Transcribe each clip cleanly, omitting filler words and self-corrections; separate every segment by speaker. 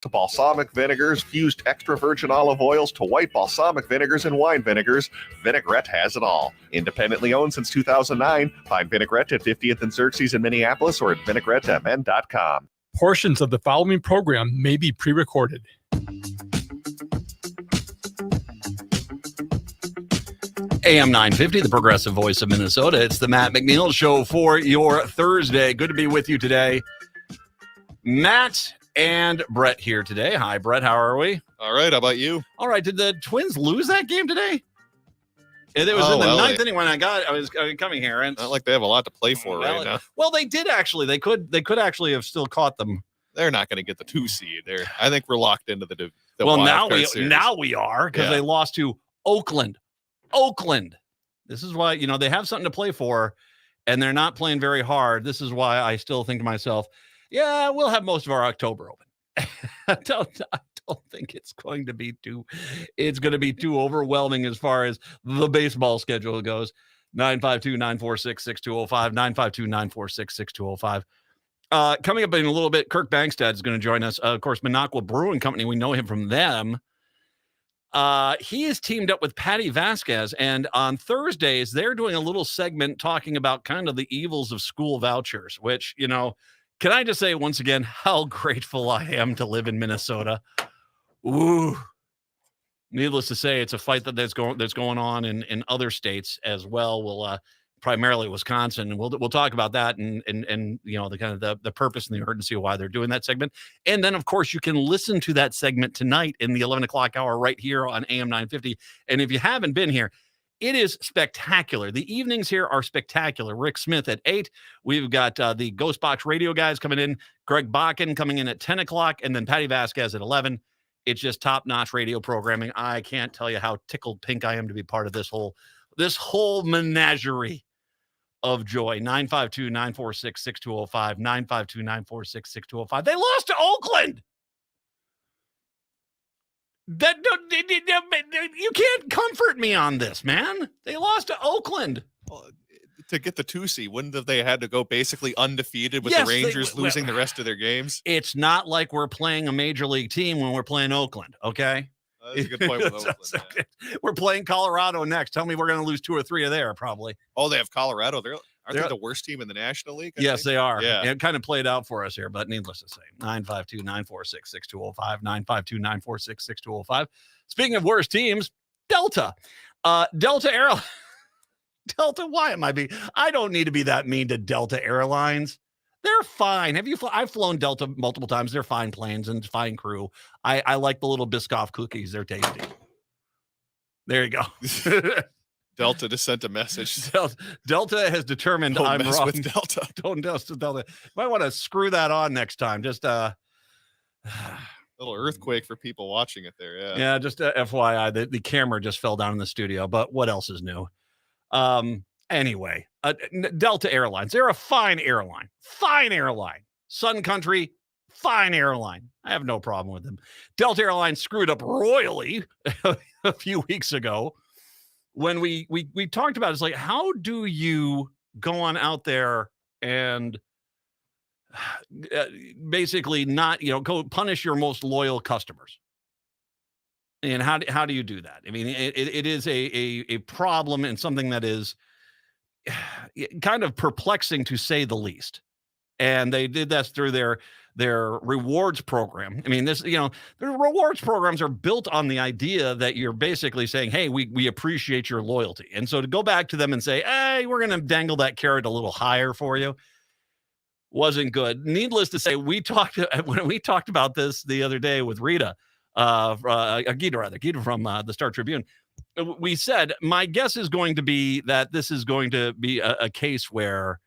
Speaker 1: to balsamic vinegars, fused extra virgin olive oils to white balsamic vinegars and wine vinegars, Vinaigrette has it all. Independently owned since 2009, find Vinaigrette at 50th and Xerxes in Minneapolis or at vinaigrettemn.com.
Speaker 2: Portions of the following program may be pre-recorded.
Speaker 3: AM 950, the progressive voice of Minnesota. It's the Matt McNeil Show for your Thursday. Good to be with you today. Matt and Brett here today. Hi, Brett. How are we?
Speaker 4: All right. How about you?
Speaker 3: All right. Did the Twins lose that game today? It was in the ninth inning when I was coming here. And
Speaker 4: not like they have a lot to play for right now.
Speaker 3: Well, they did actually. They could actually have still caught them.
Speaker 4: They're not going to get the 2 seed. I think we're locked into the
Speaker 3: well,
Speaker 4: wild card series.
Speaker 3: now we are because they lost to Oakland. This is why, they have something to play for, and they're not playing very hard. This is why I still think to myself, yeah, we'll have most of our October open. I don't think it's going to be too overwhelming as far as the baseball schedule goes. 952-946-6205, 952-946-6205. Coming up in a little bit, Kirk Bangstad is going to join us. Of course, Minocqua Brewing Company, we know him from them. He is teamed up with Patty Vasquez, and on Thursdays, they're doing a little segment talking about kind of the evils of school vouchers, which, can I just say once again how grateful I am to live in Minnesota? Ooh. Needless to say, it's a fight that's going on in other states as well. We'll primarily Wisconsin, and we'll talk about that and the kind of the purpose and the urgency of why they're doing that segment. And then, of course, you can listen to that segment tonight in the 11 o'clock hour right here on AM 950. And if you haven't been here, it is spectacular. The evenings here are spectacular. Rick Smith at 8. We've got the Ghost Box Radio guys coming in. Greg Bakken coming in at 10 o'clock. And then Patty Vasquez at 11. It's just top-notch radio programming. I can't tell you how tickled pink I am to be part of this whole menagerie of joy. 952-946-6205. 952-946-6205. They lost to Oakland. You can't comfort me on this, man. They lost to Oakland.
Speaker 4: Well, to get the 2 seed, wouldn't have they had to go basically undefeated with the Rangers losing the rest of their games?
Speaker 3: It's not like we're playing a major league team when we're playing Oakland, okay?
Speaker 4: That's a good point with Oakland.
Speaker 3: Okay. We're playing Colorado next. Tell me we're going to lose 2 or 3 of there, probably.
Speaker 4: Oh, they have Colorado. Aren't they the worst team in the National League?
Speaker 3: Yes, they are.
Speaker 4: Yeah.
Speaker 3: It kind of played out for us here, but needless to say, 952-946-6205, 952-946-6205. Speaking of worst teams, Delta. Delta Airlines. Delta, why am I don't need to be that mean to Delta Airlines. They're fine. I've flown Delta multiple times. They're fine planes and fine crew. I like the little Biscoff cookies. They're tasty. There you go.
Speaker 4: Delta just sent a message.
Speaker 3: Delta has determined
Speaker 4: Don't
Speaker 3: I'm
Speaker 4: mess
Speaker 3: wrong.
Speaker 4: with Delta.
Speaker 3: Don't mess with Delta. Might want to screw that on next time. Just
Speaker 4: little earthquake for people watching it there. Yeah.
Speaker 3: Yeah. Just FYI, the camera just fell down in the studio. But what else is new? Anyway, Delta Airlines. They're a fine airline. Sun Country, fine airline. I have no problem with them. Delta Airlines screwed up royally a few weeks ago. When we talked about it, it's like, how do you go on out there and basically not, go punish your most loyal customers? And how do you do that? I mean, it is a problem and something that is kind of perplexing to say the least. And they did that through their rewards program. I mean, the rewards programs are built on the idea that you're basically saying, hey, we appreciate your loyalty. And so to go back to them and say, hey, we're going to dangle that carrot a little higher for you wasn't good. Needless to say, when we talked about this the other day with Gita from the Star Tribune, we said, my guess is going to be that this is going to be a case where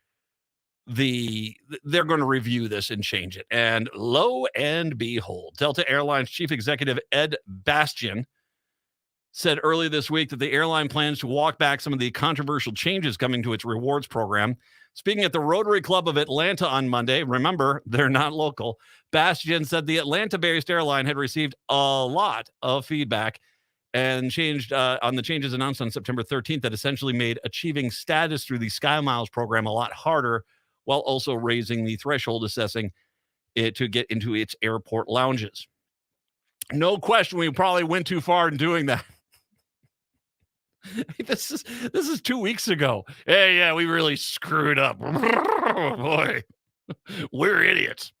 Speaker 3: they're going to review this and change it. And lo and behold, Delta Airlines Chief Executive Ed Bastian said earlier this week that the airline plans to walk back some of the controversial changes coming to its rewards program. Speaking at the Rotary Club of Atlanta on Monday, remember, they're not local, Bastian said the Atlanta-based airline had received a lot of feedback and changed on the changes announced on September 13th that essentially made achieving status through the SkyMiles program a lot harder, while also raising the threshold assessing it to get into its airport lounges. No question, we probably went too far in doing that. This is 2 weeks ago. Hey, yeah, we really screwed up. Oh, boy, we're idiots.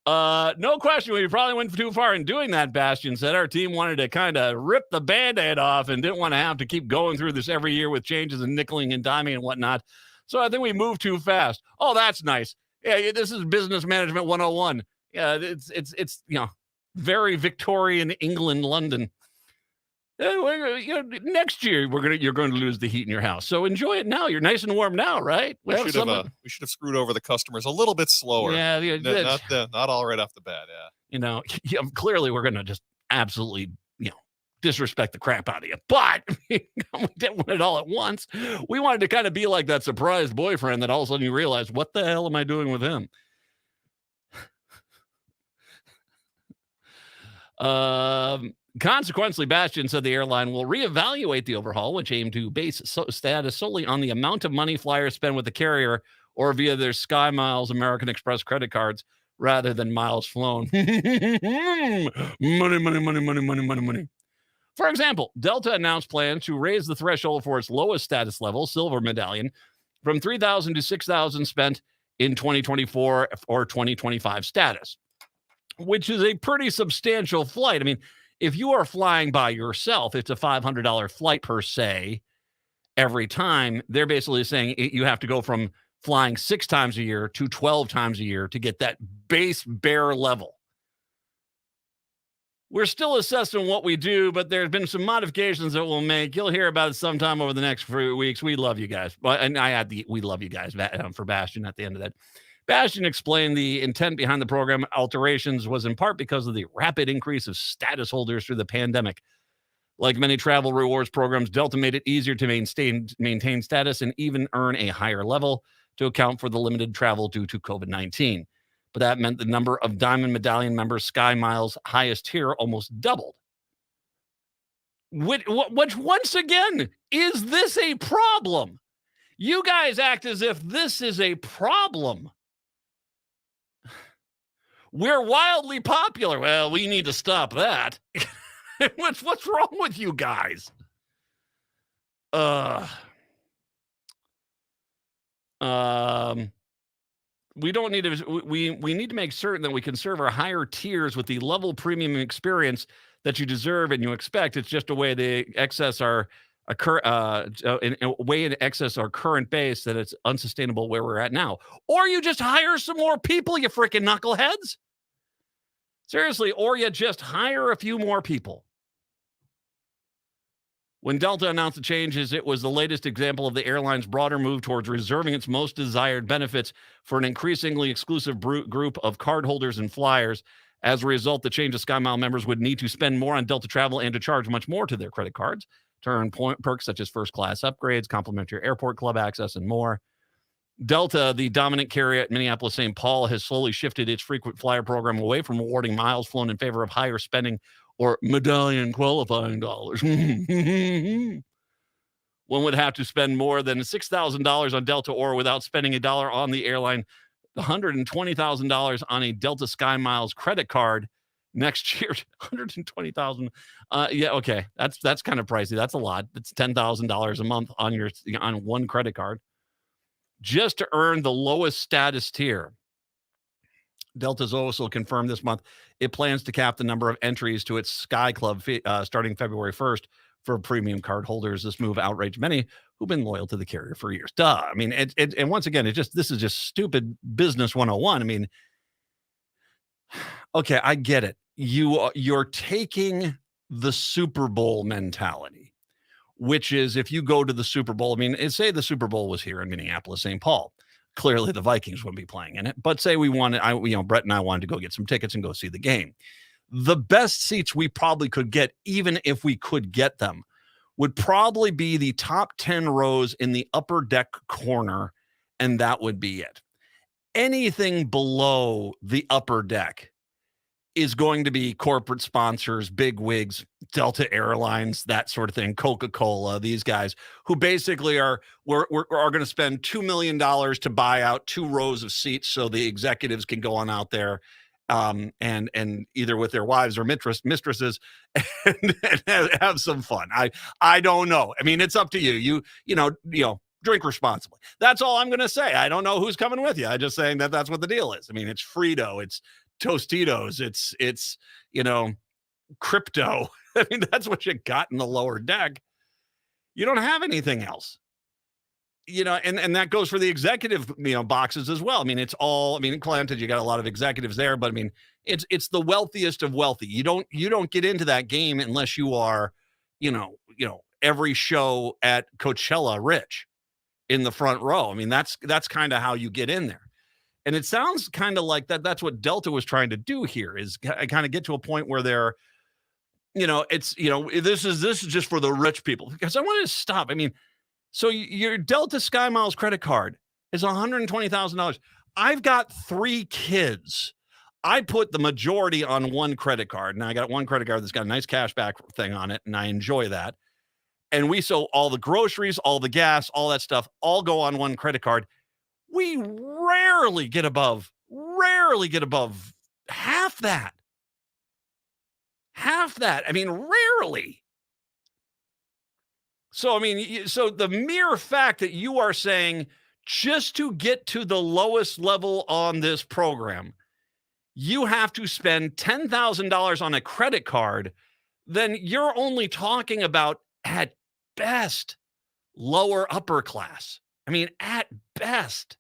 Speaker 3: No question, we probably went too far in doing that, Bastian said. Our team wanted to kind of rip the Band-Aid off and didn't want to have to keep going through this every year with changes and nickeling and diming and whatnot. So I think we moved too fast. Oh, that's nice. Yeah, this is business management 101. Yeah, it's very Victorian England, London. Next year you're going to lose the heat in your house. So enjoy it now. You're nice and warm now, right?
Speaker 4: We should have screwed over the customers a little bit slower.
Speaker 3: Yeah,
Speaker 4: not all right off the bat. Yeah.
Speaker 3: Clearly we're going to just absolutely, disrespect the crap out of you. But we didn't want it all at once. We wanted to kind of be like that surprised boyfriend that all of a sudden you realize, what the hell am I doing with him? Consequently, Bastian said the airline will reevaluate the overhaul, which aimed to base status solely on the amount of money flyers spend with the carrier or via their Sky Miles American Express credit cards rather than miles flown. Money. For example, Delta announced plans to raise the threshold for its lowest status level, Silver Medallion, from $3,000 to $6,000 spent in 2024 or 2025 status, which is a pretty substantial flight. I mean, if you are flying by yourself, it's a $500 flight per se every time. They're basically saying you have to go from flying 6 times a year to 12 times a year to get that base bare level. We're still assessing what we do, but there's been some modifications that we'll make. You'll hear about it sometime over the next few weeks. We love you guys. And I had we love you guys for Bastian at the end of that. Bastian explained the intent behind the program alterations was in part because of the rapid increase of status holders through the pandemic. Like many travel rewards programs, Delta made it easier to maintain status and even earn a higher level to account for the limited travel due to COVID-19. But that meant the number of Diamond Medallion members, Sky Miles highest tier, almost doubled. Which once again, is this a problem? You guys act as if this is a problem. We're wildly popular. Well, we need to stop that. What's wrong with you guys? We don't need to. We need to make certain that we can serve our higher tiers with the level premium experience that you deserve and you expect. It's just a way to excess our way in excess our current base that it's unsustainable where we're at now. Or you just hire some more people, you freaking knuckleheads. Seriously, or you just hire a few more people. When Delta announced the changes, it was the latest example of the airline's broader move towards reserving its most desired benefits for an increasingly exclusive group of cardholders and flyers. As a result, the change of SkyMile members would need to spend more on Delta travel and to charge much more to their credit cards to earn perks such as first-class upgrades, complimentary airport club access, and more. Delta, the dominant carrier at Minneapolis-St. Paul, has slowly shifted its frequent flyer program away from awarding miles flown in favor of higher spending or medallion qualifying dollars. One would have to spend more than $6,000 on Delta or without spending $1 on the airline, $120,000 on a Delta Sky Miles credit card next year. $120,000. Yeah, okay. That's kind of pricey. That's a lot. It's $10,000 a month on one credit card just to earn the lowest status tier. Delta's also confirmed this month it plans to cap the number of entries to its Sky Club starting February 1st for premium card holders. This move outraged many who've been loyal to the carrier for years. Duh. I mean, and once again, this is just stupid business 101. I mean, okay, I get it. You're taking the Super Bowl mentality, which is if you go to the Super Bowl, I mean, say the Super Bowl was here in Minneapolis, St. Paul. Clearly, the Vikings wouldn't be playing in it. But say we wanted, Brett and I wanted to go get some tickets and go see the game. The best seats we probably could get, even if we could get them, would probably be the top 10 rows in the upper deck corner, and that would be it. Anything below the upper deck is going to be corporate sponsors, big wigs, Delta Airlines, that sort of thing, Coca-Cola, these guys who basically are going to spend $2 million to buy out 2 rows of seats so the executives can go on out there and either with their wives or mistresses and have some fun. I don't know. I mean, it's up to you. You know, drink responsibly. That's all I'm going to say. I don't know who's coming with you. I'm just saying that's what the deal is. I mean, it's Frito, it's Tostitos, it's crypto. I mean, that's what you got in the lower deck. You don't have anything else. And that goes for the executive, boxes as well. I mean, it's all, granted, you got a lot of executives there, but I mean, it's the wealthiest of wealthy. You don't get into that game unless you are, every show at Coachella rich in the front row. I mean, that's kind of how you get in there. And it sounds kind of like that's what Delta was trying to do here, is kind of get to a point where they're, this is just for the rich people, because I wanted to stop. I mean, so your Delta Sky Miles credit card is $120,000. I've got 3 kids. I put the majority on one credit card. Now I got one credit card that's got a nice cashback thing on it, and I enjoy that. And so all the groceries, all the gas, all that stuff, all go on one credit card. We rarely get above half that. Half that. I mean, rarely. So, so the mere fact that you are saying just to get to the lowest level on this program, you have to spend $10,000 on a credit card, then you're only talking about, at best, lower upper class. I mean, at best.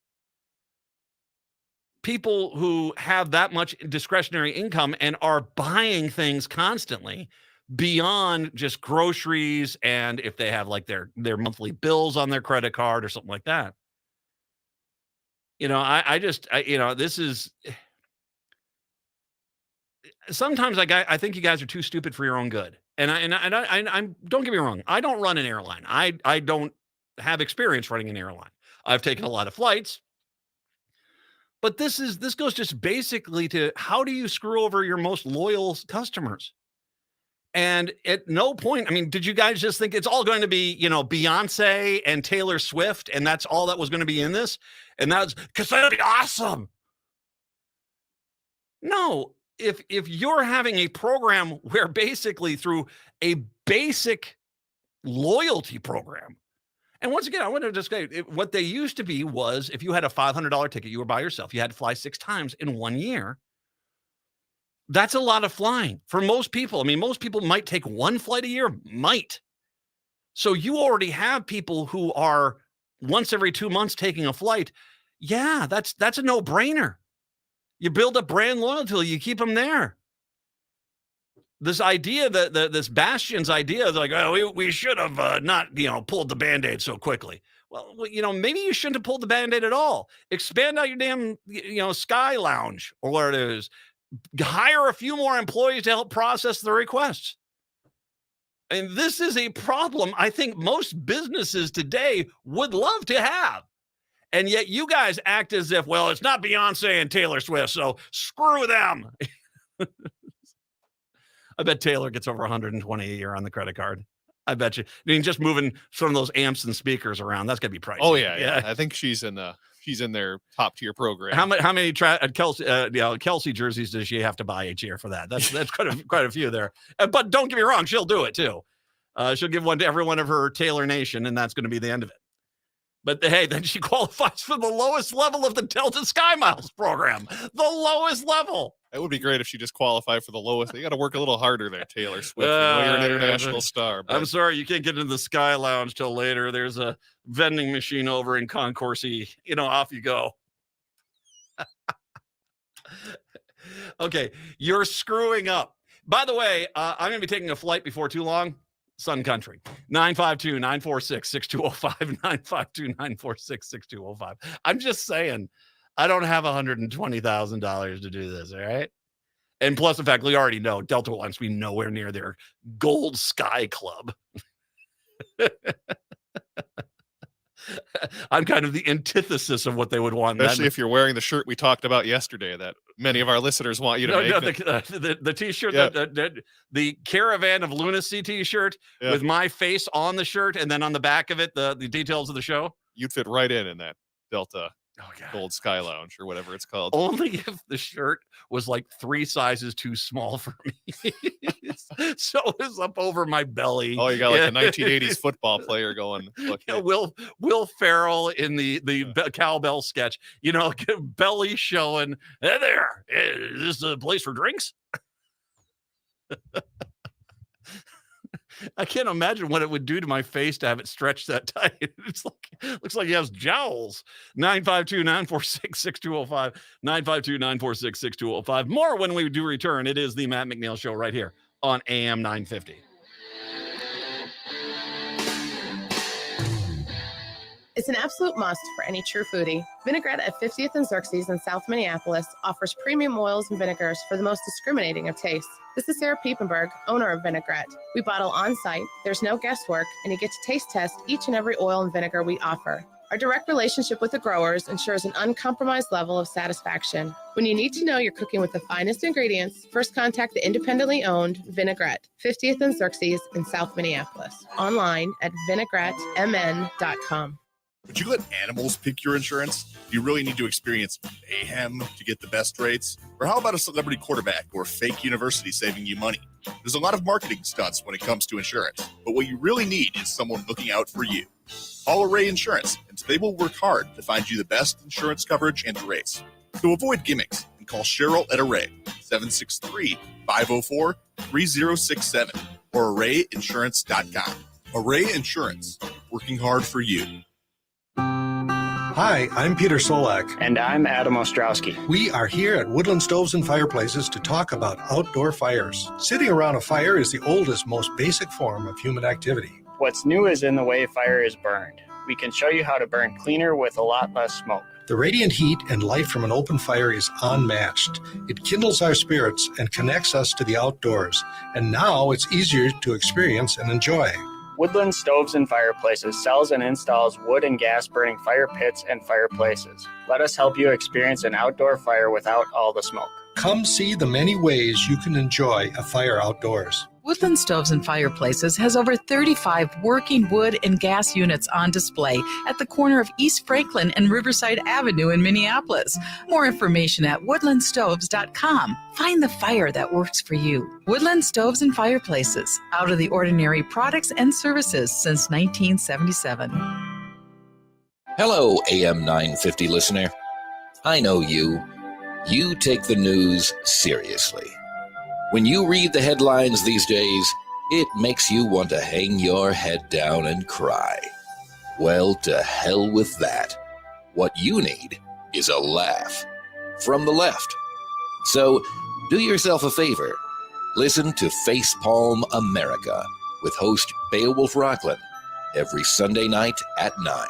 Speaker 3: People who have that much discretionary income and are buying things constantly beyond just groceries, and if they have like their monthly bills on their credit card or something like that. This is sometimes I think you guys are too stupid for your own good. And I'm don't get me wrong, I don't run an airline. I don't have experience running an airline. I've taken a lot of flights. But this goes just basically to, how do you screw over your most loyal customers? And at no point, did you guys just think it's all going to be, Beyonce and Taylor Swift, and that's all that was going to be in this? And that's because that'd be awesome. No, if you're having a program where basically through a basic loyalty program, and once again, I want to just say, what they used to be was, if you had a $500 ticket, you were by yourself, you had to fly 6 times in 1 year. That's a lot of flying for most people. Most people might take 1 flight a year, might. So you already have people who are once every 2 months taking a flight. Yeah, that's a no-brainer. You build up brand loyalty, you keep them there. This idea this Bastion's idea is like, oh, we should have not, pulled the Band-Aid so quickly. Well, maybe you shouldn't have pulled the Band-Aid at all. Expand out your damn, Sky Lounge or what it is. Hire a few more employees to help process the requests. And this is a problem I think most businesses today would love to have. And yet you guys act as if, well, it's not Beyonce and Taylor Swift, so screw them. I bet Taylor gets over 120 a year on the credit card. I bet you. Just moving some of those amps and speakers around, that's gonna be pricey.
Speaker 4: Oh yeah. I think she's in their top tier program.
Speaker 3: How many Kelsey jerseys does she have to buy each year for that? That's quite a few there. But don't get me wrong, she'll do it too. She'll give one to every one of her Taylor Nation, and that's going to be the end of it. But hey, then she qualifies for the lowest level of the Delta Sky Miles program. The lowest level.
Speaker 4: It would be great if she just qualified for the lowest. You got to work a little harder there, Taylor Swift. You're an international star. But...
Speaker 3: I'm sorry, you can't get into the Sky Lounge till later. There's a vending machine over in Concourse. Off you go. Okay, you're screwing up. By the way, I'm going to be taking a flight before too long. Sun Country, 952-946-6205, 952-946-6205. I'm just saying, I don't have $120,000 to do this, all right? And plus the fact we already know Delta wants to be nowhere near their Gold Sky Club. I'm kind of the antithesis of what they would want.
Speaker 4: Especially if you're wearing the shirt we talked about yesterday that many of our listeners want you to make.
Speaker 3: The t-shirt,
Speaker 4: yeah.
Speaker 3: the Caravan of Lunacy t-shirt with my face on the shirt, and then on the back of it, the details of the show.
Speaker 4: You'd fit right in that Delta Gold Sky Lounge or whatever it's called.
Speaker 3: Only if the shirt was like 3 sizes too small for me. So it's up over my belly.
Speaker 4: Oh, you got like a 1980s football player going. Look,
Speaker 3: Yeah, Will Ferrell in the cowbell sketch, belly showing. Hey there, is this a place for drinks? I can't imagine what it would do to my face to have it stretched that tight. Looks like he has jowls. 952-946-6205. 952-946-6205. More when we do return. It is the Matt McNeil Show right here on AM 950.
Speaker 5: It's an absolute must for any true foodie. Vinaigrette at 50th and Xerxes in South Minneapolis offers premium oils and vinegars for the most discriminating of tastes. This is Sarah Piepenberg, owner of Vinaigrette. We bottle on site, there's no guesswork, and you get to taste test each and every oil and vinegar we offer. Our direct relationship with the growers ensures an uncompromised level of satisfaction. When you need to know you're cooking with the finest ingredients, first contact the independently owned Vinaigrette, 50th and Xerxes in South Minneapolis. Online at vinaigrettemn.com.
Speaker 6: Would you let animals pick your insurance? Do you really need to experience mayhem to get the best rates? Or how about a celebrity quarterback or fake university saving you money? There's a lot of marketing stunts when it comes to insurance, but what you really need is someone looking out for you. Call Array Insurance, and they will work hard to find you the best insurance coverage and rates. So avoid gimmicks and call Cheryl at Array, 763-504-3067 or arrayinsurance.com. Array Insurance, working hard for you.
Speaker 7: Hi, I'm Peter Solak.
Speaker 8: And I'm Adam Ostrowski.
Speaker 7: We are here at Woodland Stoves and Fireplaces to talk about outdoor fires. Sitting around a fire is the oldest, most basic form of human activity.
Speaker 8: What's new is in the way fire is burned. We can show you how to burn cleaner with a lot less smoke.
Speaker 7: The radiant heat and light from an open fire is unmatched. It kindles our spirits and connects us to the outdoors. And now it's easier to experience and enjoy.
Speaker 8: Woodland Stoves and Fireplaces sells and installs wood and gas burning fire pits and fireplaces. Let us help you experience an outdoor fire without all the smoke.
Speaker 7: Come see the many ways you can enjoy a fire outdoors.
Speaker 9: Woodland Stoves and Fireplaces has over 35 working wood and gas units on display at the corner of East Franklin and Riverside Avenue in Minneapolis. More information at woodlandstoves.com. Find the fire that works for you. Woodland Stoves and Fireplaces, out of the ordinary products and services since 1977.
Speaker 10: Hello, AM 950 listener. I know you. You take the news seriously. When you read the headlines these days, it makes you want to hang your head down and cry. Well, to hell with that. What you need is a laugh from the left. So, do yourself a favor. Listen to Facepalm America with host Beowulf Rockland every Sunday night at 9.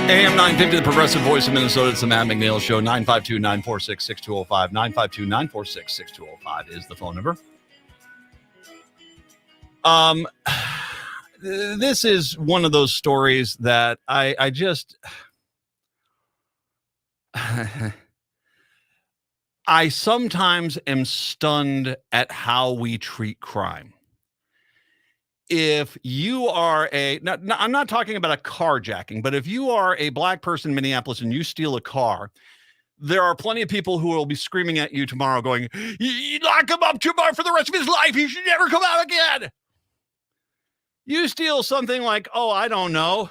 Speaker 3: AM 950, the progressive voice of Minnesota. It's the Matt McNeil Show. 952-946-6205. 952-946-6205 is the phone number. This is one of those stories that I just... I sometimes am stunned at how we treat crime. If you are I'm not talking about a carjacking, but if you are a black person in Minneapolis and you steal a car, there are plenty of people who will be screaming at you tomorrow going, you lock him up tomorrow for the rest of his life. He should never come out again. You steal something like, I don't know,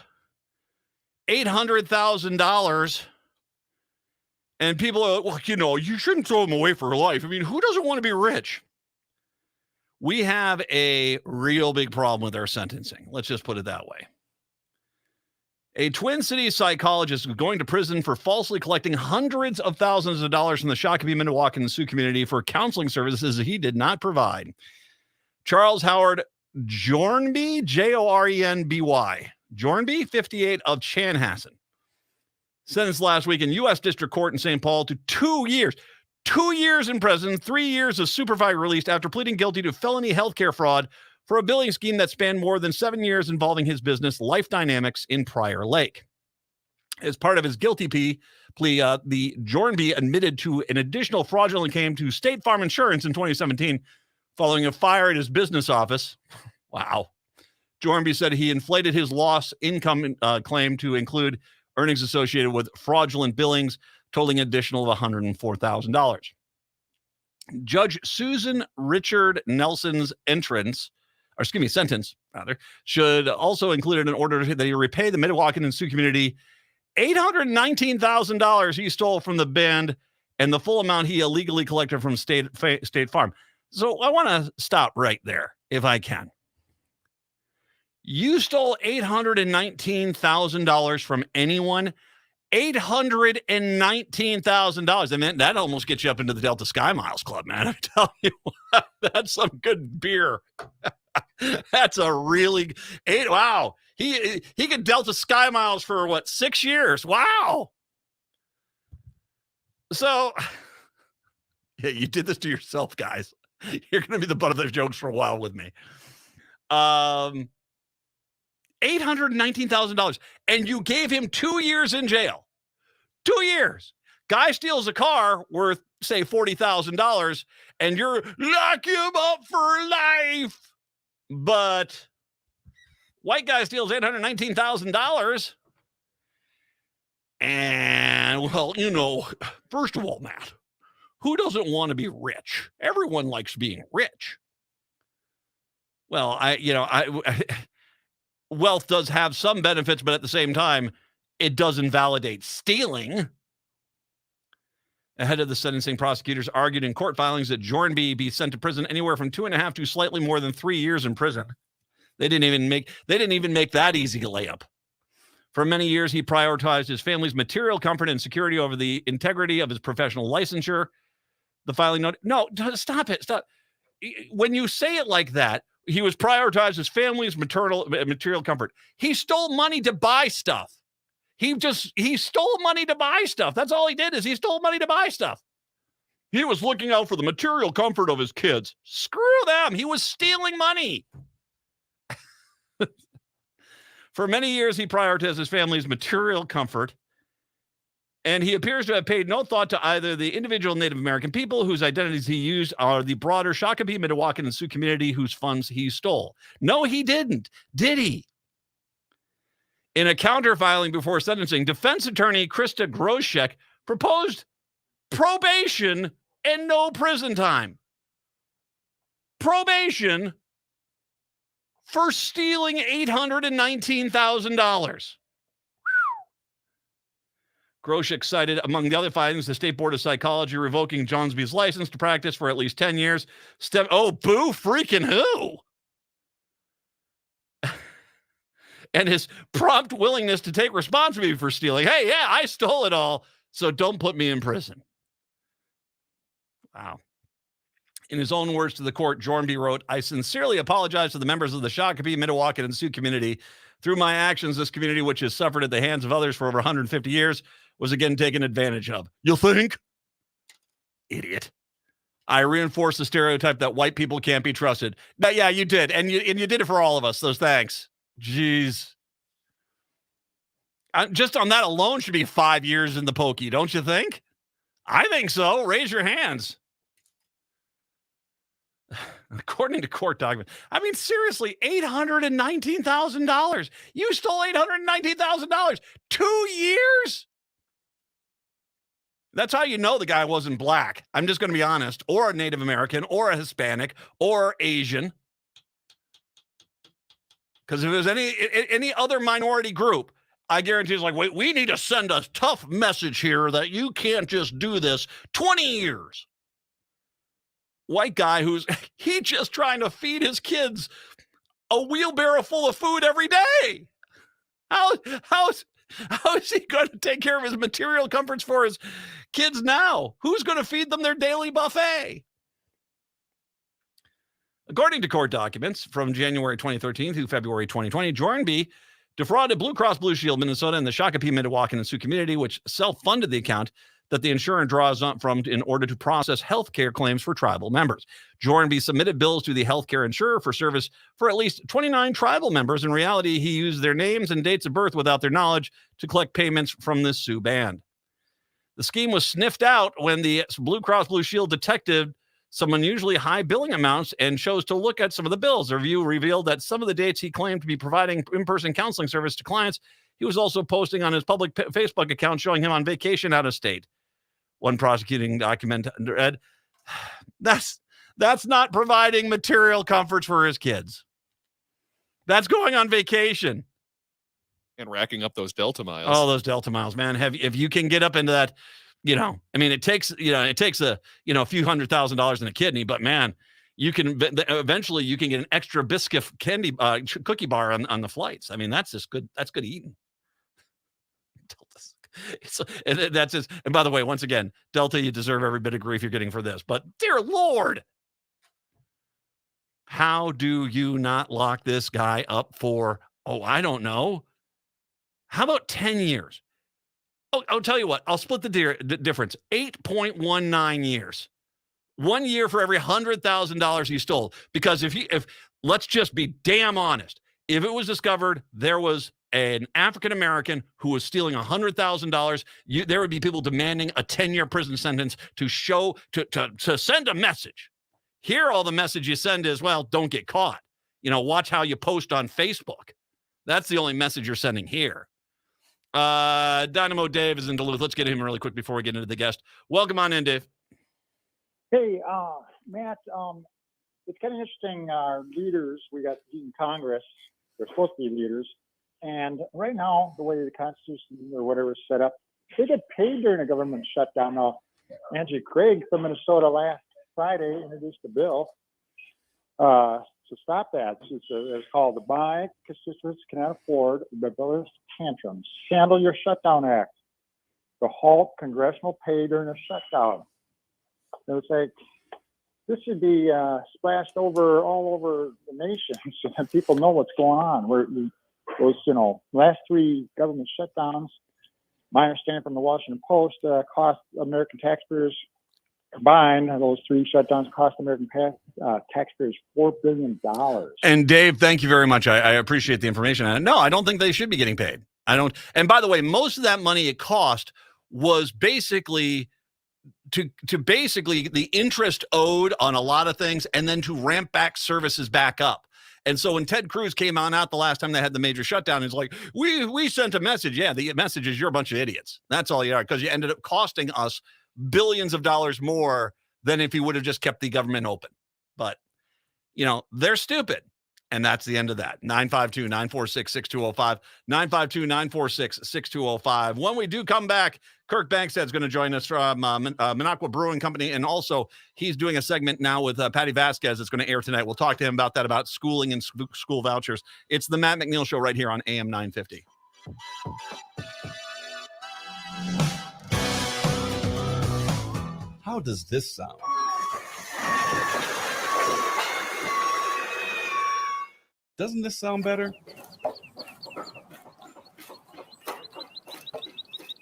Speaker 3: $800,000. And people are like, you shouldn't throw him away for life. I mean, who doesn't want to be rich? We have a real big problem with our sentencing. Let's just put it that way. A Twin Cities psychologist is going to prison for falsely collecting hundreds of thousands of dollars from the Shakopee, Minnewacan, and Sioux community for counseling services he did not provide. Charles Howard Jornby, Jorenby, Jornby, 58, of Chanhassen, sentenced last week in U.S. District Court in St. Paul to 2 years. 2 years in prison, 3 years of supervised release after pleading guilty to felony healthcare fraud for a billing scheme that spanned more than 7 years involving his business, Life Dynamics, in Prior Lake. As part of his guilty plea, the Jornby admitted to an additional fraudulent claim to State Farm Insurance in 2017 following a fire at his business office. Wow. Jornby said he inflated his loss income claim to include earnings associated with fraudulent billings, totaling an additional of $104,000. Judge Susan Richard Nelson's sentence, should also include an order that he repay the Mdewakan and Sioux community $819,000 he stole from the band and the full amount he illegally collected from State Farm. So I want to stop right there, if I can. You stole $819,000 from anyone. $819,000. I mean, that almost gets you up into the Delta Sky Miles Club, man. I'm telling you what, that's some good beer. That's a really wow. He could Delta Sky Miles for what, 6 years? Wow. So yeah, you did this to yourself, guys. You're going to be the butt of their jokes for a while with me. $819,000, and you gave him 2 years in jail. 2 years. Guy steals a car worth, say, $40,000, and you're lock him up for life. But white guy steals $819,000. And, well, you know, first of all, Matt, who doesn't want to be rich? Everyone likes being rich. Well, wealth does have some benefits, but at the same time, it does invalidate stealing. Ahead of the sentencing, prosecutors argued in court filings that Jornby be sent to prison anywhere from 2.5 to slightly more than 3 years in prison. They didn't even make that easy to lay up. For many years, he prioritized his family's material comfort and security over the integrity of his professional licensure. The filing note, no, stop it. Stop. When you say it like that, he was prioritized his family's material comfort. He stole money to buy stuff. He stole money to buy stuff. That's all he did, is he stole money to buy stuff. He was looking out for the material comfort of his kids. Screw them. He was stealing money. For many years, he prioritized his family's material comfort, and he appears to have paid no thought to either the individual Native American people whose identities he used or the broader Shakopee, Mdewakan, and Sioux community whose funds he stole. No, he didn't. Did he? In a counter-filing before sentencing, defense attorney Krista Groshek proposed probation and no prison time. Probation for stealing $819,000. Groshek cited, among the other findings, the State Board of Psychology revoking Johnsby's license to practice for at least 10 years. Boo freaking who? And his prompt willingness to take responsibility for stealing. Hey, yeah, I stole it all, so don't put me in prison. Wow. In his own words to the court, Jornby wrote, "I sincerely apologize to the members of the Shakopee, Mdewakan, and Sioux community. Through my actions, this community, which has suffered at the hands of others for over 150 years, was again taken advantage of." You think? Idiot. "I reinforce the stereotype that white people can't be trusted." But yeah, you did. And you did it for all of us. So thanks. Jeez. Just on that alone should be 5 years in the pokey, don't you think? I think so. Raise your hands. According to court document, I mean, seriously, $819,000. You stole $819,000. 2 years? That's how you know the guy wasn't black. I'm just going to be honest. Or a Native American, or a Hispanic, or Asian. Because if it was any other minority group, I guarantee it's like, wait, we need to send a tough message here that you can't just do this. 20 years. White guy he just trying to feed his kids a wheelbarrow full of food every day. How is he going to take care of his material comforts for his kids now? Who's going to feed them their daily buffet? According to court documents from January 2013 through February 2020, Jornby defrauded Blue Cross Blue Shield Minnesota and the Shakopee, Mdewakan, and Sioux community, which self-funded the account that the insurer draws from in order to process healthcare claims for tribal members. Jornby submitted bills to the healthcare insurer for service for at least 29 tribal members. In reality, he used their names and dates of birth without their knowledge to collect payments from this Sioux band. The scheme was sniffed out when the Blue Cross Blue Shield detective some unusually high billing amounts and chose to look at some of the bills. The review revealed that some of the dates he claimed to be providing in-person counseling service to clients, he was also posting on his public Facebook account showing him on vacation out of state. One prosecuting document read, that's not providing material comforts for his kids. That's going on vacation.
Speaker 4: And racking up those Delta miles.
Speaker 3: Oh, those Delta miles, man. If you can get up into that, it takes a few $100,000 in a kidney, but man, you can eventually you can get an extra biscuit candy cookie bar on the flights. I mean, that's just good. That's good eating. That's just, and by the way, once again, Delta, you deserve every bit of grief you're getting for this, but dear Lord, how do you not lock this guy up for, I don't know. How about 10 years? Oh, I'll tell you what, I'll split the difference. 8.19 years. 1 year for every $100,000 you stole. Because if let's just be damn honest, if it was discovered there was an African-American who was stealing $100,000, there would be people demanding a 10-year prison sentence to send a message. Here, all the message you send is, well, don't get caught. Watch how you post on Facebook. That's the only message you're sending here. Dynamo Dave is in Duluth. Let's get him really quick before we get into the guest. Welcome on in, Dave.
Speaker 11: Hey, Matt, it's kind of interesting. Our leaders, we got in Congress, they're supposed to be leaders. And right now, the way the Constitution or whatever is set up, they get paid during a government shutdown. Now, Angie Craig from Minnesota last Friday introduced a bill to stop that. It's called the My Constituents Cannot Afford Rebellious Tantrums. Handle Your Shutdown Act to halt congressional pay during a shutdown. And it's like, this should be splashed all over the nation so that people know what's going on. Those, last 3 government shutdowns, my understanding from the Washington Post, cost American taxpayers combined, those 3 shutdowns cost American taxpayers $4 billion.
Speaker 3: And Dave, thank you very much. I appreciate the information. And no, I don't think they should be getting paid. I don't. And by the way, most of that money it cost was basically to basically the interest owed on a lot of things and then to ramp back services back up. And so when Ted Cruz came out the last time they had the major shutdown, it's like, we sent a message. Yeah, the message is you're a bunch of idiots. That's all you are, because you ended up costing us billions of dollars more than if you would have just kept the government open. But, they're stupid. And that's the end of that. 952-946-6205. 952-946-6205. When we do come back, Kirk Bankstead is going to join us from Minocqua Brewing Company. And also, he's doing a segment now with Patty Vasquez that's going to air tonight. We'll talk to him about that, about schooling and school vouchers. It's the Matt McNeil Show right here on AM 950.
Speaker 12: How does this sound? Doesn't this sound better?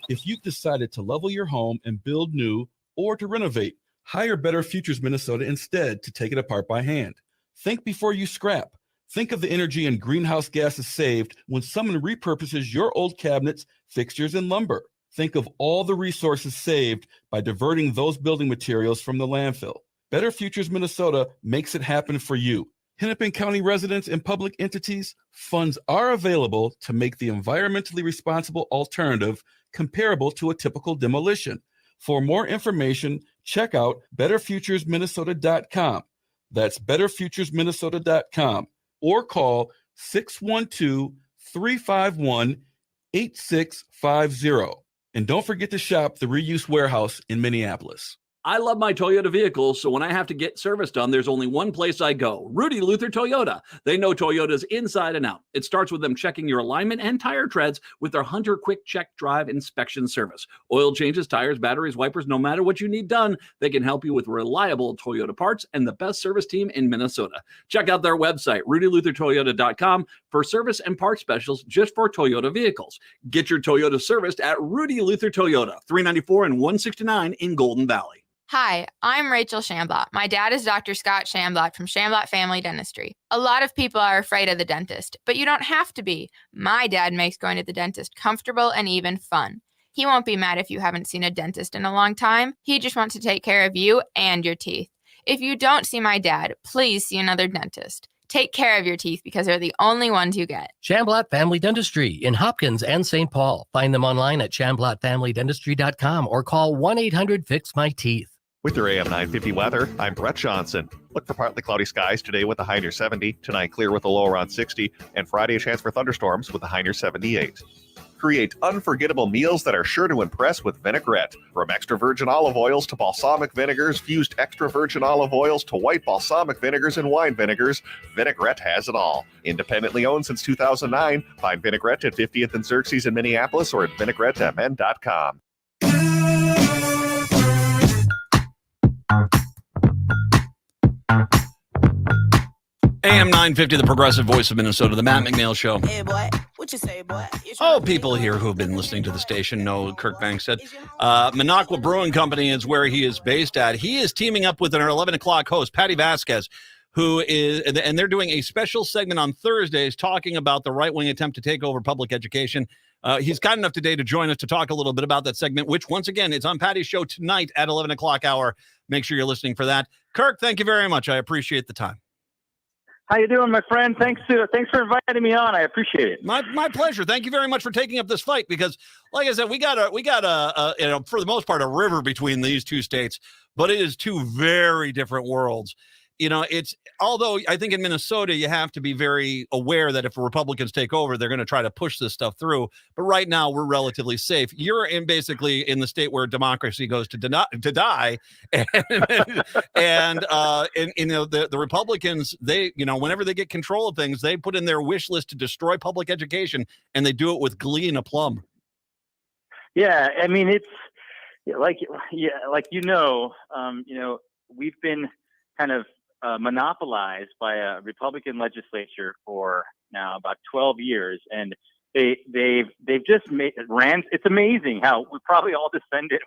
Speaker 12: If you've decided to level your home and build new or to renovate, hire Better Futures Minnesota instead to take it apart by hand. Think before you scrap. Think of the energy and greenhouse gases saved when someone repurposes your old cabinets, fixtures, and lumber. Think of all the resources saved by diverting those building materials from the landfill. Better Futures Minnesota makes it happen for you. Hennepin County residents and public entities, funds are available to make the environmentally responsible alternative comparable to a typical demolition. For more information, check out betterfuturesminnesota.com. That's betterfuturesminnesota.com or call 612-351-8650. And don't forget to shop the Reuse Warehouse in Minneapolis.
Speaker 13: I love my Toyota vehicles, so when I have to get service done, there's only one place I go, Rudy Luther Toyota. They know Toyotas inside and out. It starts with them checking your alignment and tire treads with their Hunter Quick Check Drive inspection service. Oil changes, tires, batteries, wipers, no matter what you need done, they can help you with reliable Toyota parts and the best service team in Minnesota. Check out their website, rudyluthertoyota.com, for service and parts specials just for Toyota vehicles. Get your Toyota serviced at Rudy Luther Toyota, 394 and 169 in Golden Valley.
Speaker 14: Hi, I'm Rachel Shamblat. My dad is Dr. Scott Shamblat from Shamblat Family Dentistry. A lot of people are afraid of the dentist, but you don't have to be. My dad makes going to the dentist comfortable and even fun. He won't be mad if you haven't seen a dentist in a long time. He just wants to take care of you and your teeth. If you don't see my dad, please see another dentist. Take care of your teeth because they're the only ones you get.
Speaker 15: Shamblatt Family Dentistry in Hopkins and St. Paul. Find them online at shamblattfamilydentistry.com or call 1-800-FIX-MY-TEETH.
Speaker 1: With your AM 950 weather, I'm Brett Johnson. Look for partly cloudy skies today with a high near 70. Tonight, clear with a low around 60. And Friday, a chance for thunderstorms with a high near 78. Create unforgettable meals that are sure to impress with vinaigrette. From extra virgin olive oils to balsamic vinegars, fused extra virgin olive oils to white balsamic vinegars and wine vinegars, Vinaigrette has it all. Independently owned since 2009, find Vinaigrette at 50th and Xerxes in Minneapolis or at vinaigrettemn.com.
Speaker 3: AM 950, the progressive voice of Minnesota, the Matt McNeil Show.
Speaker 16: Hey, boy. What you say, boy?
Speaker 3: Oh, people here who have been listening to the station know Kirk Bangstead. Minocqua Brewing Company is where he is based at. He is teaming up with our 11 o'clock host, Patty Vasquez, who is, and they're doing a special segment on Thursdays talking about the right-wing attempt to take over public education. He's kind enough today to join us to talk a little bit about that segment, which, once again, is on Patty's show tonight at 11 o'clock hour. Make sure you're listening for that. Kirk, thank you very much. I appreciate the time.
Speaker 17: How you doing, my friend? Thanks for inviting me on. I appreciate it.
Speaker 3: My pleasure. Thank you very much for taking up this fight because, like I said, we got a for the most part, a river between these two states, but it is two very different worlds. Although I think in Minnesota, you have to be very aware that if Republicans take over, they're going to try to push this stuff through. But right now, we're relatively safe. You're basically in the state where democracy goes to die. And the Republicans, they, whenever they get control of things, they put in their wish list to destroy public education, and they do it with glee and aplomb.
Speaker 17: Yeah, I mean, it's we've been kind of monopolized by a Republican legislature for now about 12 years, and they've just ran. It's amazing how we're probably all descended.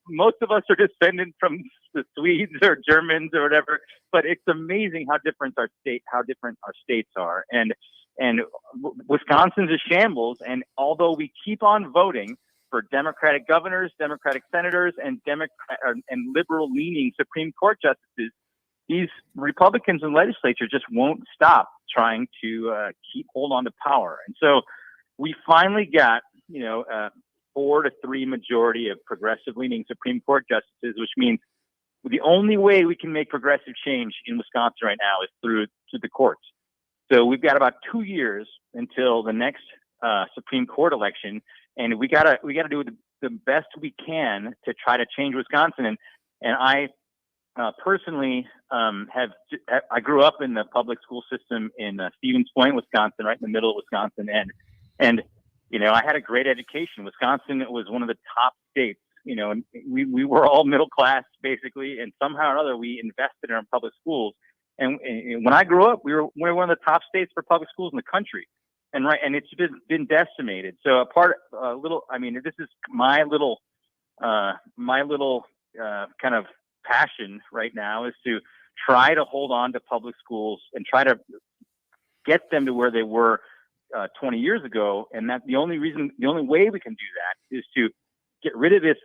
Speaker 17: Most of us are descended from the Swedes or Germans or whatever. But it's amazing how different our states are, and Wisconsin's a shambles. And although we keep on voting for Democratic governors, Democratic senators, and liberal-leaning Supreme Court justices, these Republicans in the legislature just won't stop trying to keep hold on to power. And so we finally got, a 4-3 majority of progressive-leaning Supreme Court justices, which means the only way we can make progressive change in Wisconsin right now is through the courts. So we've got about 2 years until the next Supreme Court election, and we gotta do the best we can to try to change Wisconsin. And I personally I grew up in the public school system in Stevens Point, Wisconsin, right in the middle of Wisconsin, and I had a great education. Wisconsin was one of the top states, and we were all middle class basically, and somehow or other we invested in our public schools. And when I grew up, we were one of the top states for public schools in the country. And it's been decimated. So this is my little kind of passion right now is to try to hold on to public schools and try to get them to where they were 20 years ago. And that the only way we can do that is to get rid of this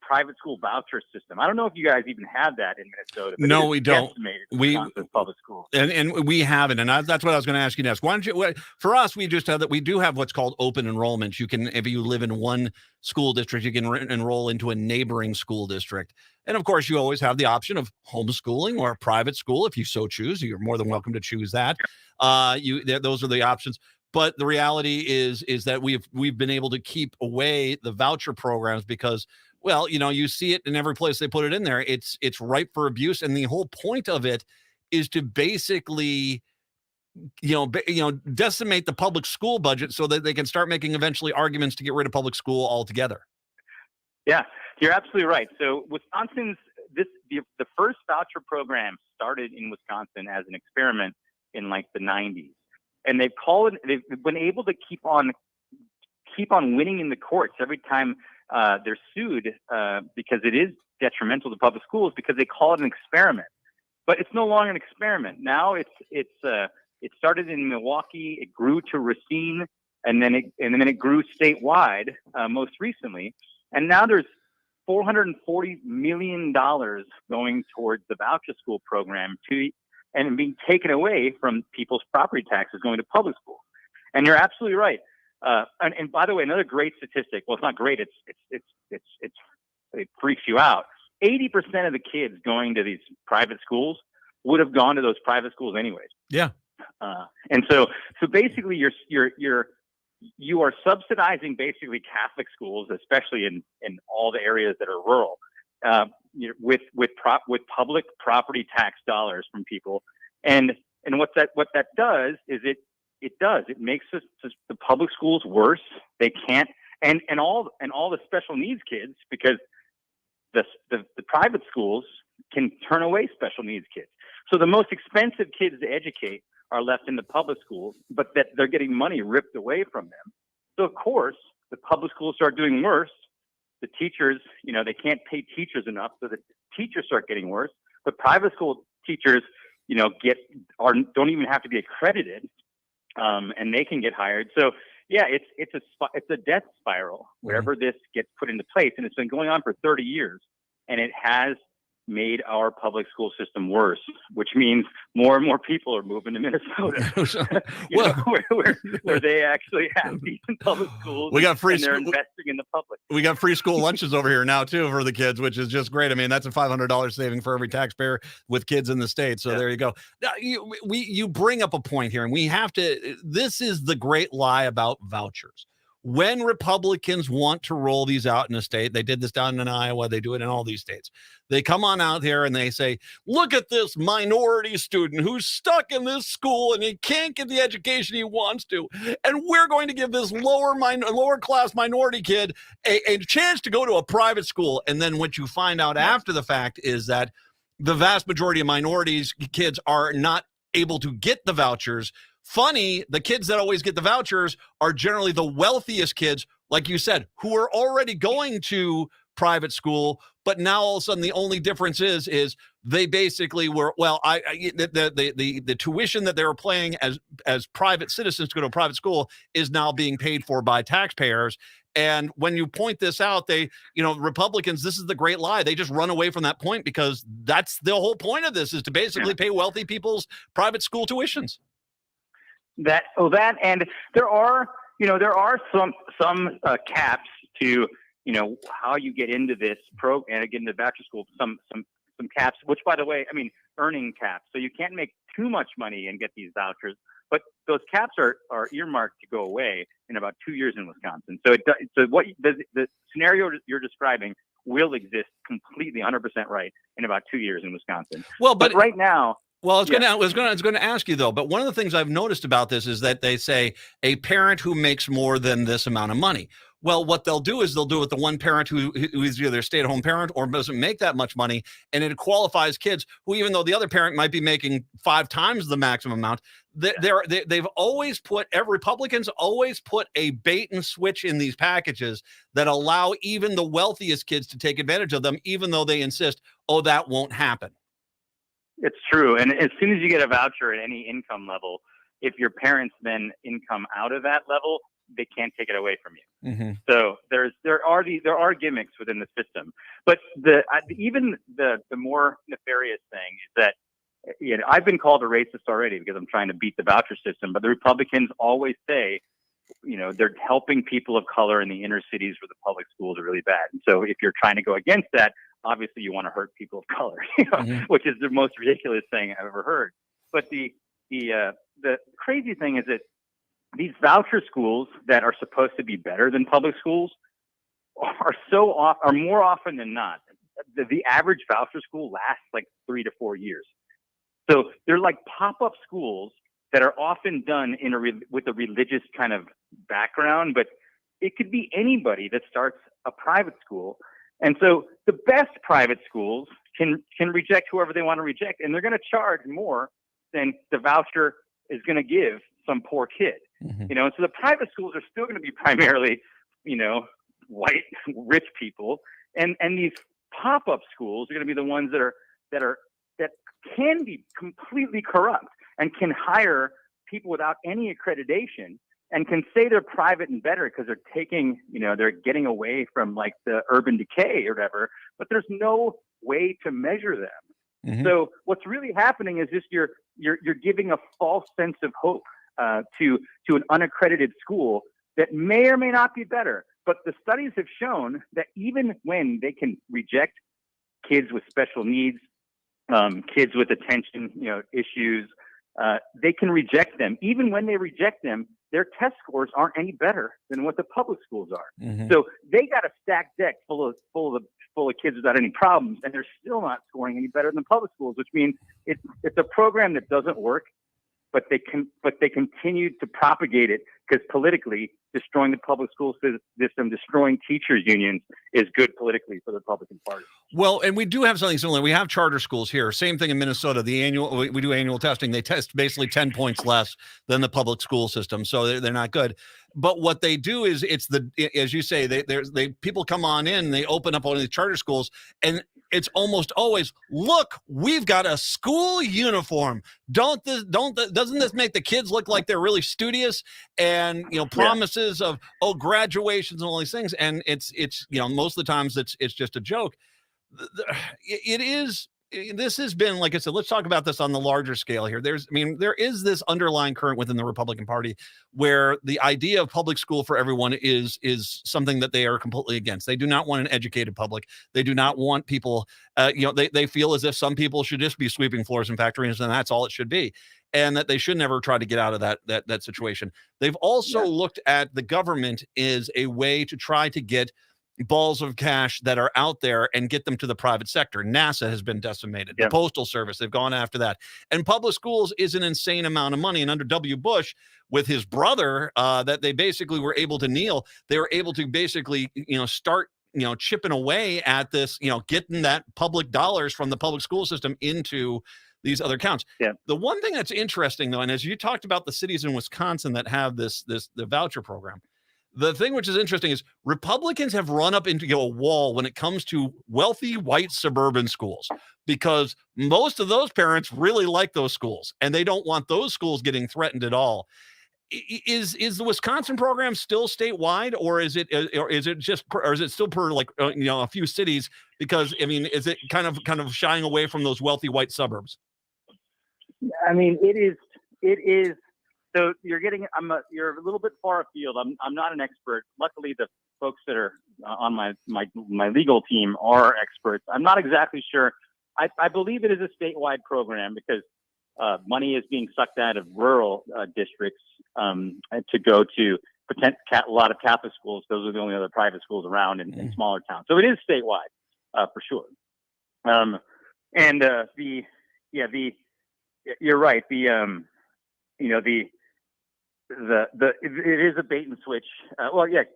Speaker 17: private school voucher system. I don't know if you guys even have that in Minnesota. But
Speaker 3: no, we don't.
Speaker 17: We public schools,
Speaker 3: and we haven't. And that's what I was going to ask you next. Why don't you? For us, we just have that. We do have what's called open enrollment. You can, if you live in one school district, you can enroll into a neighboring school district. And of course, you always have the option of homeschooling or a private school if you so choose. You're more than welcome to choose that. Those are the options. But the reality is that we've been able to keep away the voucher programs because, well, you see it in every place they put it in there. It's ripe for abuse, and the whole point of it is to basically, decimate the public school budget so that they can start making eventually arguments to get rid of public school altogether.
Speaker 17: Yeah, you're absolutely right. So Wisconsin's the first voucher program started in Wisconsin as an experiment in like the 90s. And they've been able to keep on winning in the courts every time they're sued because it is detrimental to public schools because they call it an experiment. But it's no longer an experiment. Now it started in Milwaukee, it grew to Racine, and then it grew statewide most recently. And now there's $440 million going towards the voucher school program and being taken away from people's property taxes going to public schools. And you're absolutely right. And by the way, another great statistic. Well, it's not great. It freaks you out. 80% of the kids going to these private schools would have gone to those private schools anyways.
Speaker 3: Yeah.
Speaker 17: And so basically you are subsidizing basically Catholic schools, especially in all the areas that are rural, with public property tax dollars from people. And what that does is it makes the public schools worse. They can't, and all the special needs kids, because the private schools can turn away special needs kids. So the most expensive kids to educate are left in the public schools, but that they're getting money ripped away from them. So of course, the public schools start doing worse. The teachers, they can't pay teachers enough, so the teachers start getting worse. But private school teachers, don't even have to be accredited, and they can get hired. So yeah, it's a death spiral wherever this gets put into place, and it's been going on for 30 years, and it has made our public school system worse, which means more and more people are moving to Minnesota, where they actually have decent public schools.
Speaker 3: We got free.
Speaker 17: And they're investing in the public.
Speaker 3: We got free school lunches over here now too for the kids, which is just great. I mean, that's a $500 saving for every taxpayer with kids in the state. So there you go. Now, you bring up a point here, and we have to. This is the great lie about vouchers. When Republicans want to roll these out in a state, they did this down in Iowa, they do it in all these states. They come on out here and they say, look at this minority student who's stuck in this school and he can't get the education he wants to. And we're going to give this lower class minority kid a chance to go to a private school. And then what you find out after the fact is that the vast majority of minorities kids are not able to get the vouchers. Funny, the kids that always get the vouchers are generally the wealthiest kids, like you said, who are already going to private school. But now all of a sudden, the only difference is they basically were, the tuition that they were paying as private citizens to go to a private school is now being paid for by taxpayers. And when you point this out, Republicans, this is the great lie. They just run away from that point because that's the whole point of this, is to basically pay wealthy people's private school tuitions.
Speaker 17: And there are some caps to how you get into this program and get into voucher school. Some caps, which by the way, earning caps. So you can't make too much money and get these vouchers, but those caps are earmarked to go away in about 2 years in Wisconsin. So the scenario you're describing will exist completely 100% right in about 2 years in Wisconsin.
Speaker 3: Well, but
Speaker 17: right now.
Speaker 3: Well, I was going to ask you though, but one of the things I've noticed about this is that they say a parent who makes more than this amount of money. Well, what they'll do is they'll do it with the one parent who is either a stay-at-home parent or doesn't make that much money, and it qualifies kids who, even though the other parent might be making 5 times the maximum amount, they've always Republicans always put a bait and switch in these packages that allow even the wealthiest kids to take advantage of them, even though they insist, that won't happen.
Speaker 17: It's true. And as soon as you get a voucher at any income level, if your parents then income out of that level, they can't take it away from you.
Speaker 3: Mm-hmm.
Speaker 17: So there are gimmicks within the system. But even the more nefarious thing is that I've been called a racist already because I'm trying to beat the voucher system. But the Republicans always say, they're helping people of color in the inner cities where the public schools are really bad. And so if you're trying to go against that, obviously you want to hurt people of color, which is the most ridiculous thing I've ever heard. But the crazy thing is that these voucher schools that are supposed to be better than public schools are more often than not. The average voucher school lasts like 3 to 4 years. So they're like pop-up schools that are often done with a religious kind of background, but it could be anybody that starts a private school. And so the best private schools can reject whoever they want to reject, and they're going to charge more than the voucher is going to give some poor kid.
Speaker 3: Mm-hmm.
Speaker 17: So the private schools are still going to be primarily, white rich people, and these pop-up schools are going to be the ones that can be completely corrupt and can hire people without any accreditation and can say they're private and better because they're taking, they're getting away from like the urban decay or whatever, but there's no way to measure them.
Speaker 3: Mm-hmm.
Speaker 17: So what's really happening is just you're giving a false sense of hope to an unaccredited school that may or may not be better. But the studies have shown that even when they can reject kids with special needs, kids with attention, issues, they can reject them. Even when they reject them, their test scores aren't any better than what the public schools are.
Speaker 3: Mm-hmm.
Speaker 17: So they got a stacked deck full of kids without any problems, and they're still not scoring any better than public schools, which means it's a program that doesn't work, but they continue to propagate it because politically, destroying the public school system, destroying teachers' unions is good politically for the Republican Party.
Speaker 3: Well, and we do have something similar. We have charter schools here. Same thing in Minnesota. We do annual testing. They test basically 10 points less than the public school system, so they're not good. But what they do is as you say, they people come on in, they open up one of the charter schools, and it's almost always, look, we've got a school uniform. Doesn't this make the kids look like they're really studious? And promises of graduations and all these things, and it's most of the times it's just a joke. This has been, like I said, let's talk about this on the larger scale here. There is this underlying current within the Republican Party where the idea of public school for everyone is something that they are completely against. They do not want an educated public. They do not want people, they feel as if some people should just be sweeping floors in factories and that's all it should be. And that they should never try to get out of that situation. They've also looked at the government as a way to try to get balls of cash that are out there and get them to the private sector. NASA has been decimated. The Postal Service, they've gone after that. And public schools is an insane amount of money. And under W. Bush, with his brother, that they basically were able to kneel, they were able to basically, start chipping away at this, getting that public dollars from the public school system into these other accounts.
Speaker 17: Yeah. The
Speaker 3: one thing that's interesting, though, and as you talked about the cities in Wisconsin that have the voucher program, the thing which is interesting is Republicans have run up into a wall when it comes to wealthy white suburban schools, because most of those parents really like those schools and they don't want those schools getting threatened at all. Is the Wisconsin program still statewide, or is it still per a few cities? Because is it kind of shying away from those wealthy white suburbs?
Speaker 17: It is. So you're a little bit far afield. I'm not an expert. Luckily, the folks that are on my legal team are experts. I'm not exactly sure. I believe it is a statewide program because money is being sucked out of rural districts to go to a lot of Catholic schools. Those are the only other private schools around in smaller towns. So it is statewide for sure. You're right. It is a bait and switch.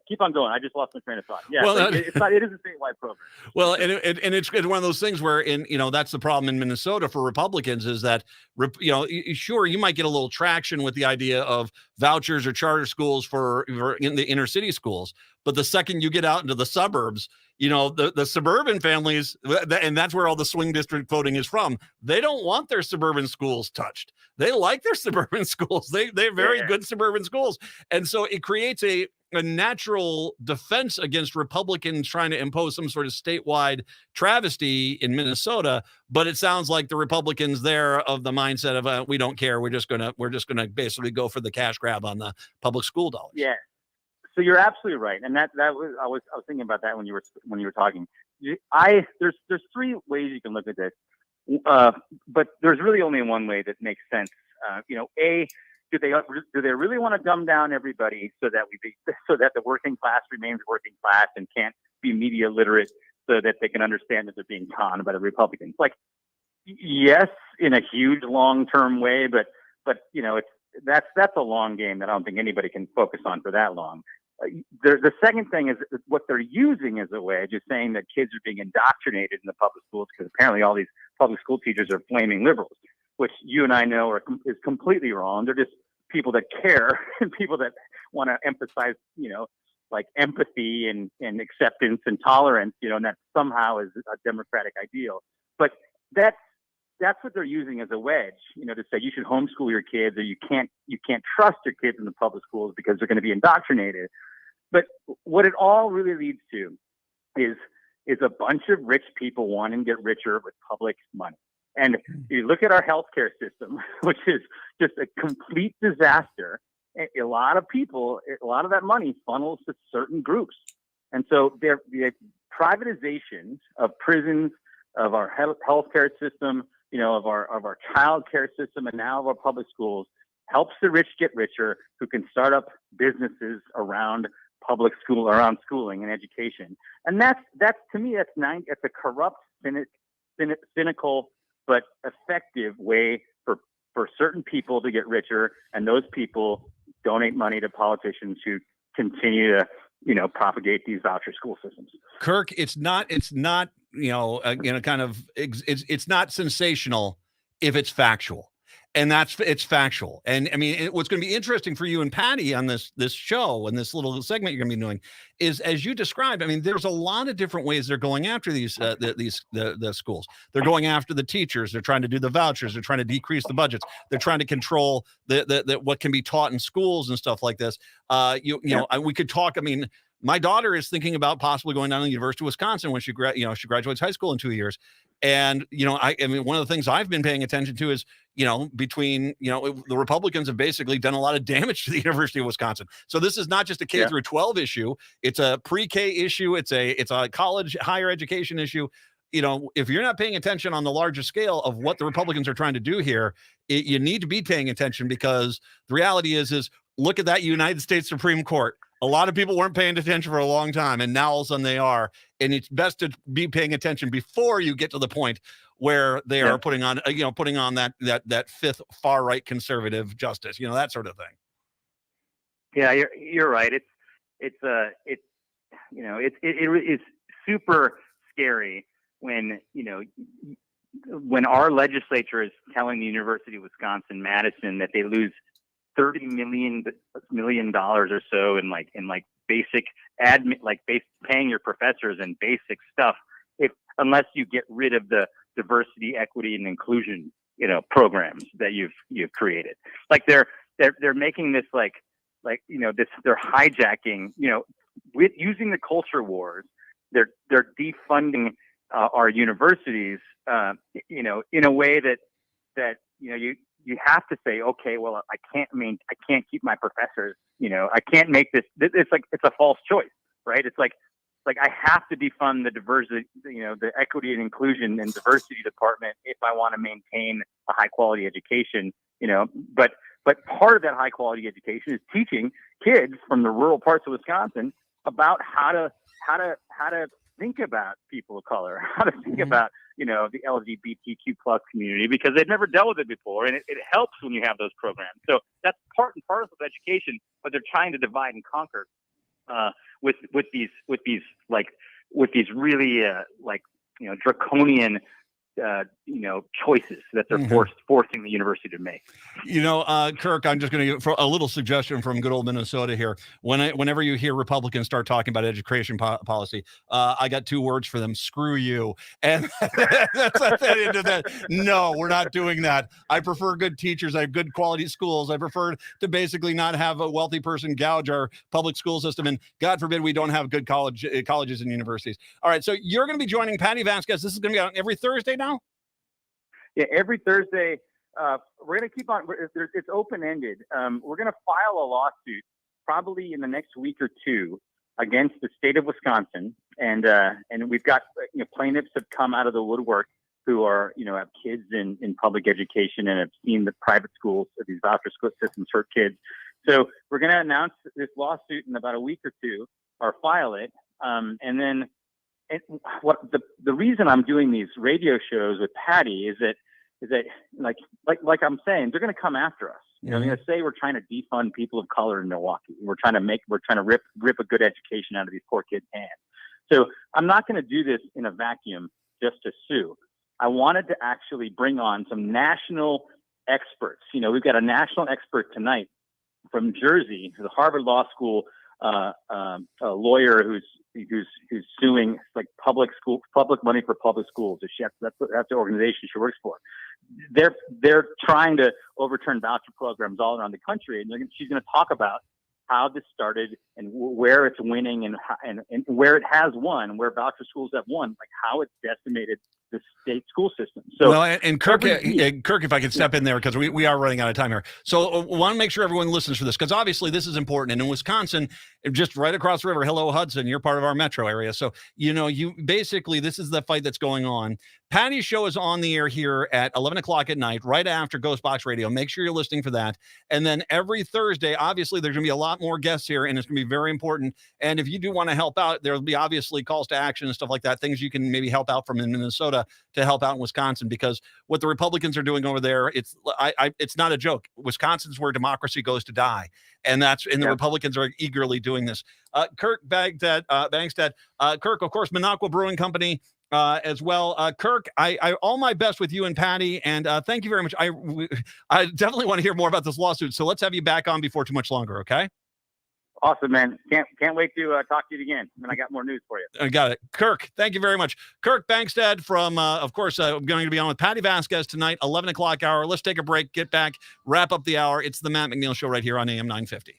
Speaker 17: Keep on going. I just lost my train of thought. Yeah, well, it is a statewide program.
Speaker 3: Well, and it's one of those things where that's the problem in Minnesota for Republicans is that sure, you might get a little traction with the idea of vouchers or charter schools for in the inner city schools, but the second you get out into the suburbs, the suburban families, and that's where all the swing district voting is from. They don't want their suburban schools touched. They like their suburban schools. They're very good suburban schools. And so it creates a natural defense against Republicans trying to impose some sort of statewide travesty in Minnesota. But it sounds like the Republicans there of the mindset of we don't care. We're just gonna basically go for the cash grab on the public school dollars.
Speaker 17: Yeah. So you're absolutely right, and that was I was thinking about that when you were talking. There's three ways you can look at this, but there's really only one way that makes sense. Do they really want to dumb down everybody so that the working class remains working class and can't be media literate so that they can understand that they're being conned by the Republicans? Like, yes, in a huge long-term way, but that's a long game that I don't think anybody can focus on for that long. The second thing is what they're using as a way, just saying that kids are being indoctrinated in the public schools because apparently all these public school teachers are flaming liberals, which you and I know is completely wrong. They're just people that care and people that want to emphasize, like empathy and acceptance and tolerance, and that somehow is a democratic ideal. But that's that's what they're using as a wedge, to say you should homeschool your kids, or you can't trust your kids in the public schools because they're going to be indoctrinated. But what it all really leads to is a bunch of rich people wanting to get richer with public money. And you look at our healthcare system, which is just a complete disaster. A lot of that money funnels to certain groups. And so the privatization of prisons, of our healthcare system, of our child care system, and now of our public schools, helps the rich get richer, who can start up businesses around public school, around schooling and education. And that's to me, it's a corrupt, cynical, but effective way for certain people to get richer, and those people donate money to politicians who continue to propagate these voucher school systems.
Speaker 3: Kirk, it's not it's not sensational if it's factual. And it's factual. And I mean, what's going to be interesting for you and Patty on this show and this little segment you're going to be doing is, as you described, I mean, there's a lot of different ways they're going after the schools. They're going after the teachers. They're trying to do the vouchers. They're trying to decrease the budgets. They're trying to control the what can be taught in schools and stuff like this. We could talk. I mean, my daughter is thinking about possibly going down to the University of Wisconsin when she graduates high school in 2 years. And, I mean, one of the things I've been paying attention to is, between, the Republicans have basically done a lot of damage to the University of Wisconsin. So this is not just a K through 12 issue. It's a pre-K issue. It's a college higher education issue. If you're not paying attention on the larger scale of what the Republicans are trying to do here, you need to be paying attention, because the reality is look at that United States Supreme Court. A lot of people weren't paying attention for a long time, and now all of a sudden they are. And it's best to be paying attention before you get to the point where they are putting on that fifth far right conservative justice, that sort of thing.
Speaker 17: Yeah, you're right. It's super scary when when our legislature is telling the University of Wisconsin-Madison that they lose $30 million or so in basic admin, paying your professors and basic stuff, unless you get rid of the diversity, equity, and inclusion programs that you've created. They're making this they're hijacking with using the culture wars. They're defunding our universities in a way that you have to say, okay, well, I can't keep my professors, I can't make this. It's a false choice, right? It's like I have to defund the diversity, the equity and inclusion and diversity department if I want to maintain a high quality education, but part of that high quality education is teaching kids from the rural parts of Wisconsin about how to think about people of color, how to think about, the LGBTQ plus community, because they've never dealt with it before. And it helps when you have those programs. So that's part and parcel of education, but they're trying to divide and conquer with these really draconian choices that they're forcing the university to make.
Speaker 3: Kirk, I'm just going to give a little suggestion from good old Minnesota here. Whenever you hear Republicans start talking about education policy, I got two words for them: screw you. And that's that into that. No, we're not doing that. I prefer good teachers. I have good quality schools. I prefer to basically not have a wealthy person gouge our public school system. And God forbid we don't have good colleges and universities. All right. So you're going to be joining Patty Vasquez. This is going to be out every Thursday now?
Speaker 17: Yeah, every Thursday. We're going to keep on. It's open-ended. We're going to file a lawsuit probably in the next week or two against the state of Wisconsin, and we've got plaintiffs have come out of the woodwork who are have kids in public education and have seen the private schools, these voucher school systems hurt kids. So we're going to announce this lawsuit in about a week or two, or file it, and then. And what the reason I'm doing these radio shows with Patty is that like I'm saying, they're going to come after us. They're going to say we're trying to defund people of color in Milwaukee. We're trying to rip a good education out of these poor kids' hands. So I'm not going to do this in a vacuum just to sue. I wanted to actually bring on some national experts. We've got a national expert tonight from Jersey, the Harvard Law School, a lawyer who's who's suing like public money for public schools. That's the organization she works for. They're trying to overturn voucher programs all around the country, and she's going to talk about how this started and where it's winning and where it has won, where voucher schools have won, like how it's decimated the state school system. So,
Speaker 3: well, and Kirk, Kirk, if I could step in there because we are running out of time here. So want to make sure everyone listens for this because obviously this is important. And in Wisconsin, just right across the river, hello Hudson, you're part of our metro area. So, you basically, this is the fight that's going on. Patty's show is on the air here at 11 o'clock at night, right after Ghost Box Radio. Make sure you're listening for that. And then every Thursday, obviously, there's going to be a lot more guests here, and it's going to be very important. And if you do want to help out, there'll be obviously calls to action and stuff like that, things you can maybe help out from in Minnesota to help out in Wisconsin, because what the Republicans are doing over there, it's not a joke. Wisconsin's where democracy goes to die. And the Republicans are eagerly doing this. Kirk Bangstad, Kirk, of course, Minocqua Brewing Company, as well. Kirk, I all my best with you and Patty, and thank you very much. I definitely want to hear more about this lawsuit, so let's have you back on before too much longer, okay?
Speaker 17: Awesome, man. Can't wait to talk to you again, and I got more news for you.
Speaker 3: I got it. Kirk, thank you very much. Kirk Bangstad from, of course, I'm going to be on with Patty Vasquez tonight, 11 o'clock hour. Let's take a break, get back, wrap up the hour. It's the Matt McNeil Show right here on AM 950.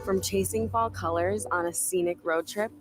Speaker 18: From chasing fall colors on a scenic road trip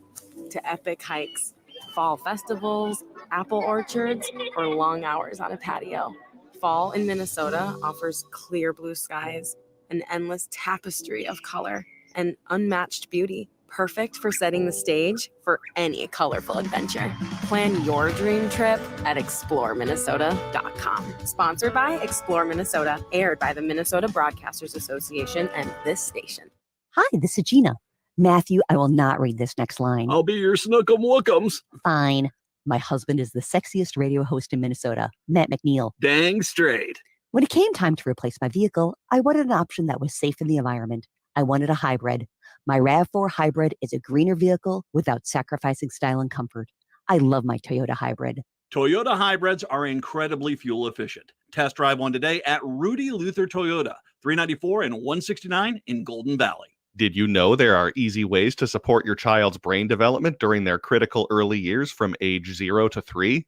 Speaker 18: to epic hikes, fall festivals, apple orchards, or long hours on a patio, fall in Minnesota offers clear blue skies, an endless tapestry of color, and unmatched beauty, perfect for setting the stage for any colorful adventure. Plan your dream trip at exploreminnesota.com. Sponsored by Explore Minnesota, aired by the Minnesota Broadcasters Association and this station.
Speaker 19: Hi, this is Gina. Matthew, I will not read this next line.
Speaker 13: I'll be your Snookum-Wookums.
Speaker 19: Fine. My husband is the sexiest radio host in Minnesota, Matt McNeil.
Speaker 13: Dang straight.
Speaker 19: When it came time to replace my vehicle, I wanted an option that was safe in the environment. I wanted a hybrid. My RAV4 Hybrid is a greener vehicle without sacrificing style and comfort. I love my Toyota Hybrid.
Speaker 13: Toyota hybrids are incredibly fuel efficient. Test drive one today at Rudy Luther Toyota, 394 and 169 in Golden Valley.
Speaker 1: Did you know there are easy ways to support your child's brain development during their critical early years from age 0 to 3?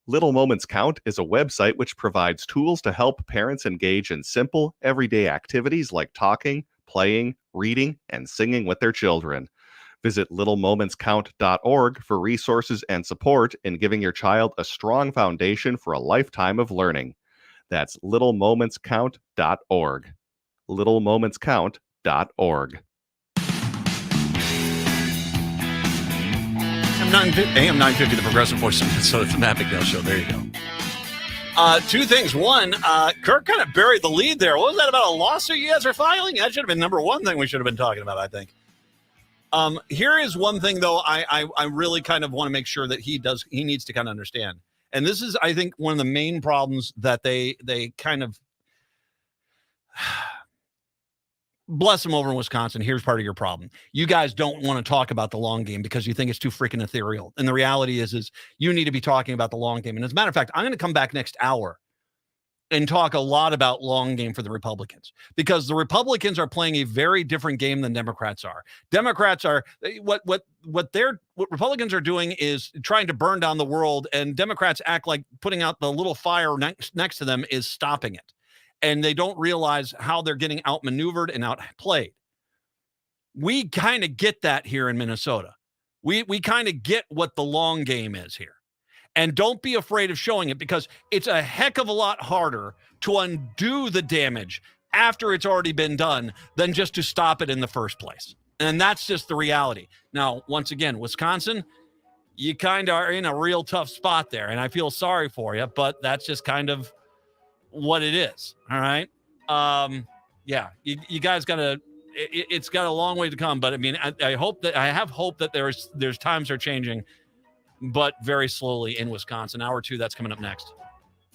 Speaker 1: Little Moments Count is a website which provides tools to help parents engage in simple, everyday activities like talking, playing, reading, and singing with their children. Visit littlemomentscount.org for resources and support in giving your child a strong foundation for a lifetime of learning. That's littlemomentscount.org. littlemomentscount.org.
Speaker 3: AM 950, the Progressive Voice of Minnesota, it's the Matt McNeil Show. There you go. Two things. One, Kirk kind of buried the lead there. What was that about a lawsuit you guys are filing? That should have been number one thing we should have been talking about, I think. Here is one thing, though, I really kind of want to make sure that he needs to kind of understand. And this is, I think, one of the main problems that they kind of bless them over in Wisconsin. Here's part of your problem. You guys don't want to talk about the long game because you think it's too freaking ethereal. And the reality is you need to be talking about the long game. And as a matter of fact, I'm going to come back next hour and talk a lot about long game for the Republicans, because the Republicans are playing a very different game than Democrats are. Democrats are what Republicans are doing is trying to burn down the world, and Democrats act like putting out the little fire next to them is stopping it. And they don't realize how they're getting outmaneuvered and outplayed. We kind of get that here in Minnesota. We kind of get what the long game is here. And don't be afraid of showing it, because it's a heck of a lot harder to undo the damage after it's already been done than just to stop it in the first place. And that's just the reality. Now, once again, Wisconsin, you kind of are in a real tough spot there, and I feel sorry for you, but that's just kind of what it is. All right. Yeah, you guys it's got a long way to come, but I mean, I have hope that there's times are changing, but very slowly in Wisconsin. Hour 2, that's coming up next.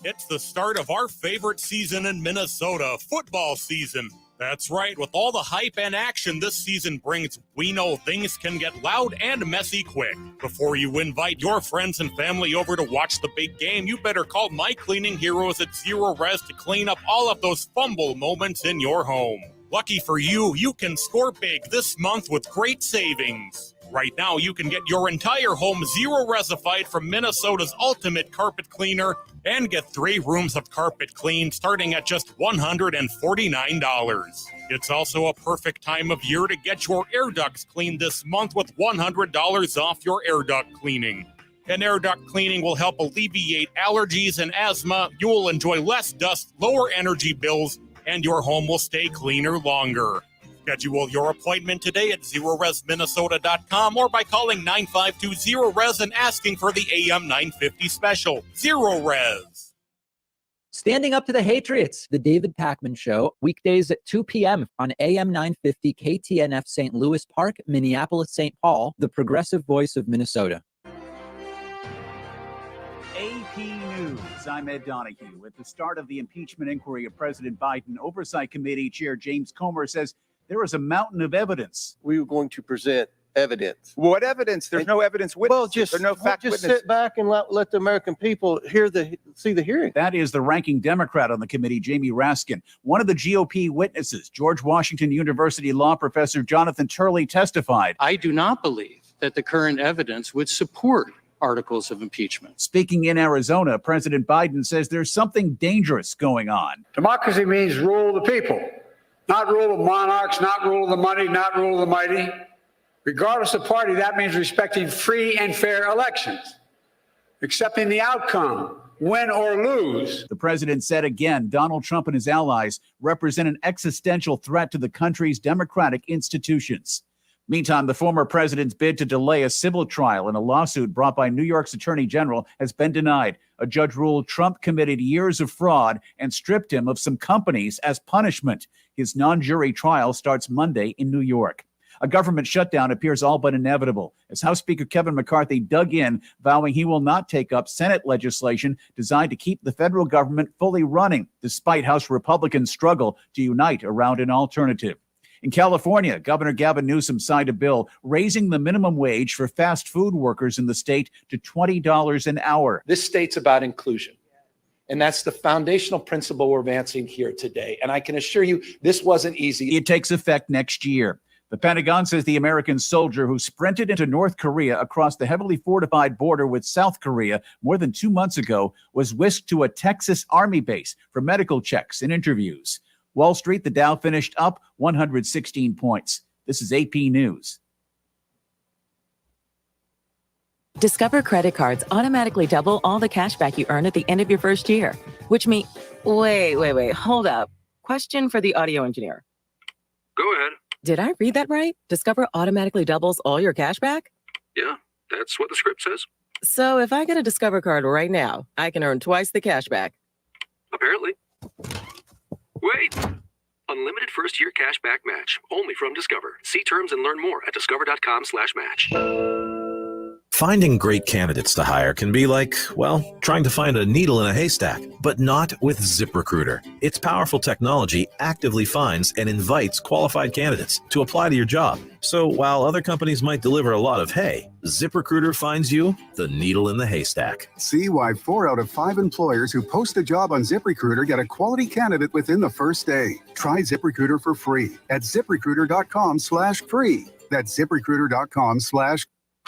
Speaker 20: It's the start of our favorite season in Minnesota, football season. That's right, with all the hype and action this season brings, we know things can get loud and messy quick. Before you invite your friends and family over to watch the big game, you better call My Cleaning Heroes at Zero Res to clean up all of those fumble moments in your home. Lucky for you, you can score big this month with great savings. Right now, you can get your entire home zero-resified from Minnesota's ultimate carpet cleaner and get 3 rooms of carpet cleaned starting at just $149. It's also a perfect time of year to get your air ducts cleaned this month with $100 off your air duct cleaning. And air duct cleaning will help alleviate allergies and asthma. You will enjoy less dust, lower energy bills, and your home will stay cleaner longer. Schedule your appointment today at ZeroResMinnesota.com or by calling 952-ZERO-RES and asking for the AM 950 special. Zero Res.
Speaker 21: Standing Up to the Hatriots, the David Pakman Show, weekdays at 2 p.m. on AM 950 KTNF St. Louis Park, Minneapolis, St. Paul, the progressive voice of Minnesota.
Speaker 22: AP News. I'm Ed Donahue. At the start of the impeachment inquiry of President Biden, Oversight Committee Chair James Comer says there is a mountain of evidence.
Speaker 23: We were going to present evidence. What evidence? There's no evidence witnesses. Well, there's no fact witnesses. Just sit back and let the American people see the hearing.
Speaker 22: That is the ranking Democrat on the committee, Jamie Raskin. One of the GOP witnesses, George Washington University law professor Jonathan Turley, testified.
Speaker 24: I do not believe that the current evidence would support articles of impeachment.
Speaker 22: Speaking in Arizona, President Biden says there's something dangerous going on.
Speaker 25: Democracy means rule of the people, not rule of monarchs, not rule of the money, not rule of the mighty. Regardless of party, that means respecting free and fair elections, accepting the outcome, win or lose.
Speaker 22: The president said again, Donald Trump and his allies represent an existential threat to the country's democratic institutions. Meantime, the former president's bid to delay a civil trial in a lawsuit brought by New York's attorney general has been denied. A judge ruled Trump committed years of fraud and stripped him of some companies as punishment. His non-jury trial starts Monday in New York. A government shutdown appears all but inevitable as House Speaker Kevin McCarthy dug in, vowing he will not take up Senate legislation designed to keep the federal government fully running, despite House Republicans' struggle to unite around an alternative. In California, Governor Gavin Newsom signed a bill raising the minimum wage for fast food workers in the state to $20 an hour.
Speaker 26: This state's about inclusion. And that's the foundational principle we're advancing here today. And I can assure you, this wasn't easy.
Speaker 22: It takes effect next year. The Pentagon says the American soldier who sprinted into North Korea across the heavily fortified border with South Korea more than 2 months ago was whisked to a Texas Army base for medical checks and interviews. Wall Street, the Dow finished up 116 points. This is AP News.
Speaker 27: Discover credit cards automatically double all the cash back you earn at the end of your first year, which means... Wait, hold up. Question for the audio engineer.
Speaker 28: Go ahead.
Speaker 27: Did I read that right? Discover automatically doubles all your cash back?
Speaker 28: Yeah, that's what the script says.
Speaker 27: So if I get a Discover card right now, I can earn twice the cash back.
Speaker 28: Apparently. Wait! Unlimited first-year cash back match. Only from Discover. See terms and learn more at discover.com/match.
Speaker 29: Finding great candidates to hire can be like, well, trying to find a needle in a haystack, but not with ZipRecruiter. Its powerful technology actively finds and invites qualified candidates to apply to your job. So while other companies might deliver a lot of hay, ZipRecruiter finds you the needle in the haystack.
Speaker 30: See why 4 out of 5 employers who post a job on ZipRecruiter get a quality candidate within the first day. Try ZipRecruiter for free at ZipRecruiter.com/free. That's ZipRecruiter.com/.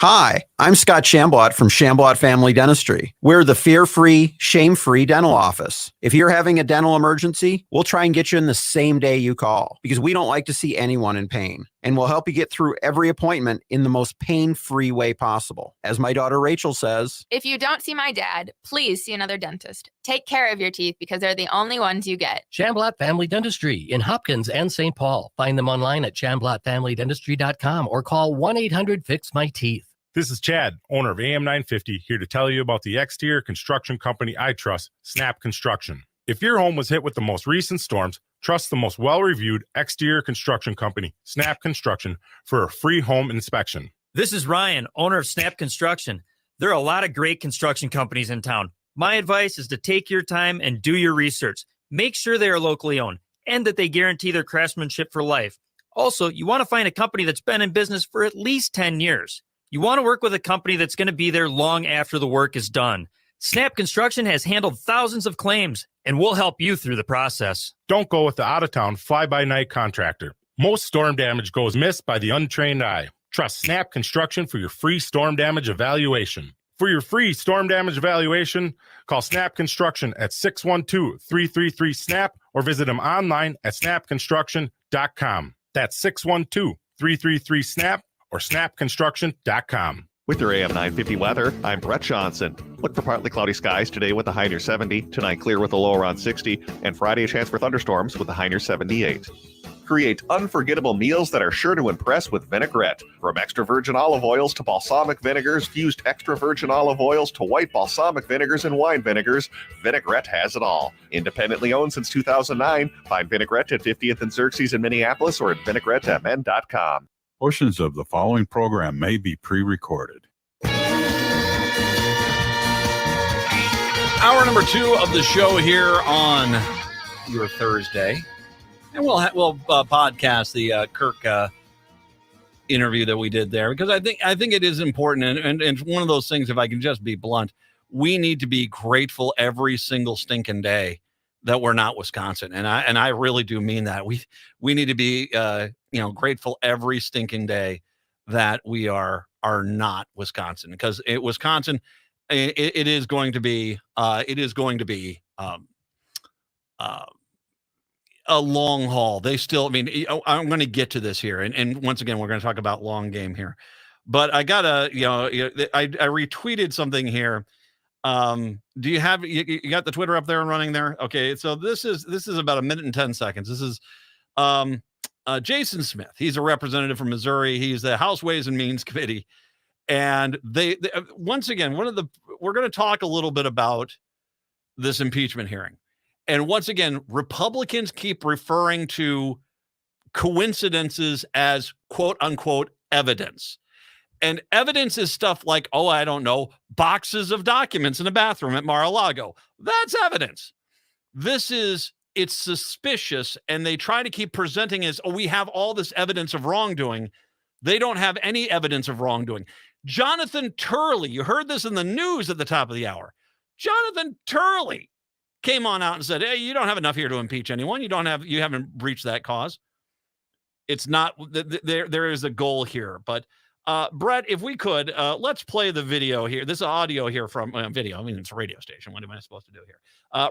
Speaker 31: Hi, I'm Scott Shamblat from Shamblat Family Dentistry. We're the fear-free, shame-free dental office. If you're having a dental emergency, we'll try and get you in the same day you call because we don't like to see anyone in pain. And we'll help you get through every appointment in the most pain-free way possible. As my daughter Rachel says,
Speaker 14: if you don't see my dad, please see another dentist. Take care of your teeth because they're the only ones you get.
Speaker 15: Shamblat Family Dentistry in Hopkins and St. Paul. Find them online at shamblatfamilydentistry.com or call 1-800-FIX-MY-TEETH.
Speaker 32: This is Chad, owner of AM 950, here to tell you about the exterior construction company I trust, Snap Construction. If your home was hit with the most recent storms, trust the most well-reviewed exterior construction company, Snap Construction, for a free home inspection.
Speaker 33: This is Ryan, owner of Snap Construction. There are a lot of great construction companies in town. My advice is to take your time and do your research. Make sure they are locally owned and that they guarantee their craftsmanship for life. Also, you want to find a company that's been in business for at least 10 years. You want to work with a company that's going to be there long after the work is done. Snap Construction has handled thousands of claims and we'll help you through the process.
Speaker 32: Don't go with the out-of-town fly-by-night contractor. Most storm damage goes missed by the untrained eye. Trust Snap Construction for your free storm damage evaluation. For your free storm damage evaluation, call Snap Construction at 612-333-SNAP or visit them online at snapconstruction.com. That's 612-333-SNAP or snapconstruction.com.
Speaker 1: With your AM 950 weather, I'm Brett Johnson. Look for partly cloudy skies today with a high near 70, tonight clear with a low around 60, and Friday a chance for thunderstorms with a high near 78. Create unforgettable meals that are sure to impress with vinaigrette. From extra virgin olive oils to balsamic vinegars, fused extra virgin olive oils to white balsamic vinegars and wine vinegars, Vinaigrette has it all. Independently owned since 2009, find Vinaigrette at 50th and Xerxes in Minneapolis or at vinaigrettemn.com.
Speaker 2: Portions of the following program may be pre-recorded.
Speaker 3: Hour number 2 of the show here on your Thursday. And we'll podcast the Kirk interview that we did there, because I think it is important, and it's one of those things, if I can just be blunt, we need to be grateful every single stinking day that we're not Wisconsin, and I really do mean that. We need to be grateful every stinking day that we are not Wisconsin, because Wisconsin it is going to be a long haul. They still, I'm going to get to this here. And once again, we're going to talk about long game here, but I gotta, I retweeted something here. Do you have, you got the Twitter up there and running there? Okay. So this is about 1 minute and 10 seconds. This is, Jason Smith. He's a representative from Missouri. He's the House Ways and Means Committee. And they once again, we're going to talk a little bit about this impeachment hearing. And once again, Republicans keep referring to coincidences as quote unquote evidence. And evidence is stuff like, I don't know, boxes of documents in a bathroom at Mar-a-Lago. That's evidence. It's suspicious. And they try to keep presenting as, we have all this evidence of wrongdoing. They don't have any evidence of wrongdoing. Jonathan Turley, you heard this in the news at the top of the hour. Jonathan Turley came on out and said, hey, you don't have enough here to impeach anyone. You haven't breached that cause. It's not, there is a goal here. But Brett, if we could, let's play the video here. This is audio here from video. It's a radio station. What am I supposed to do here?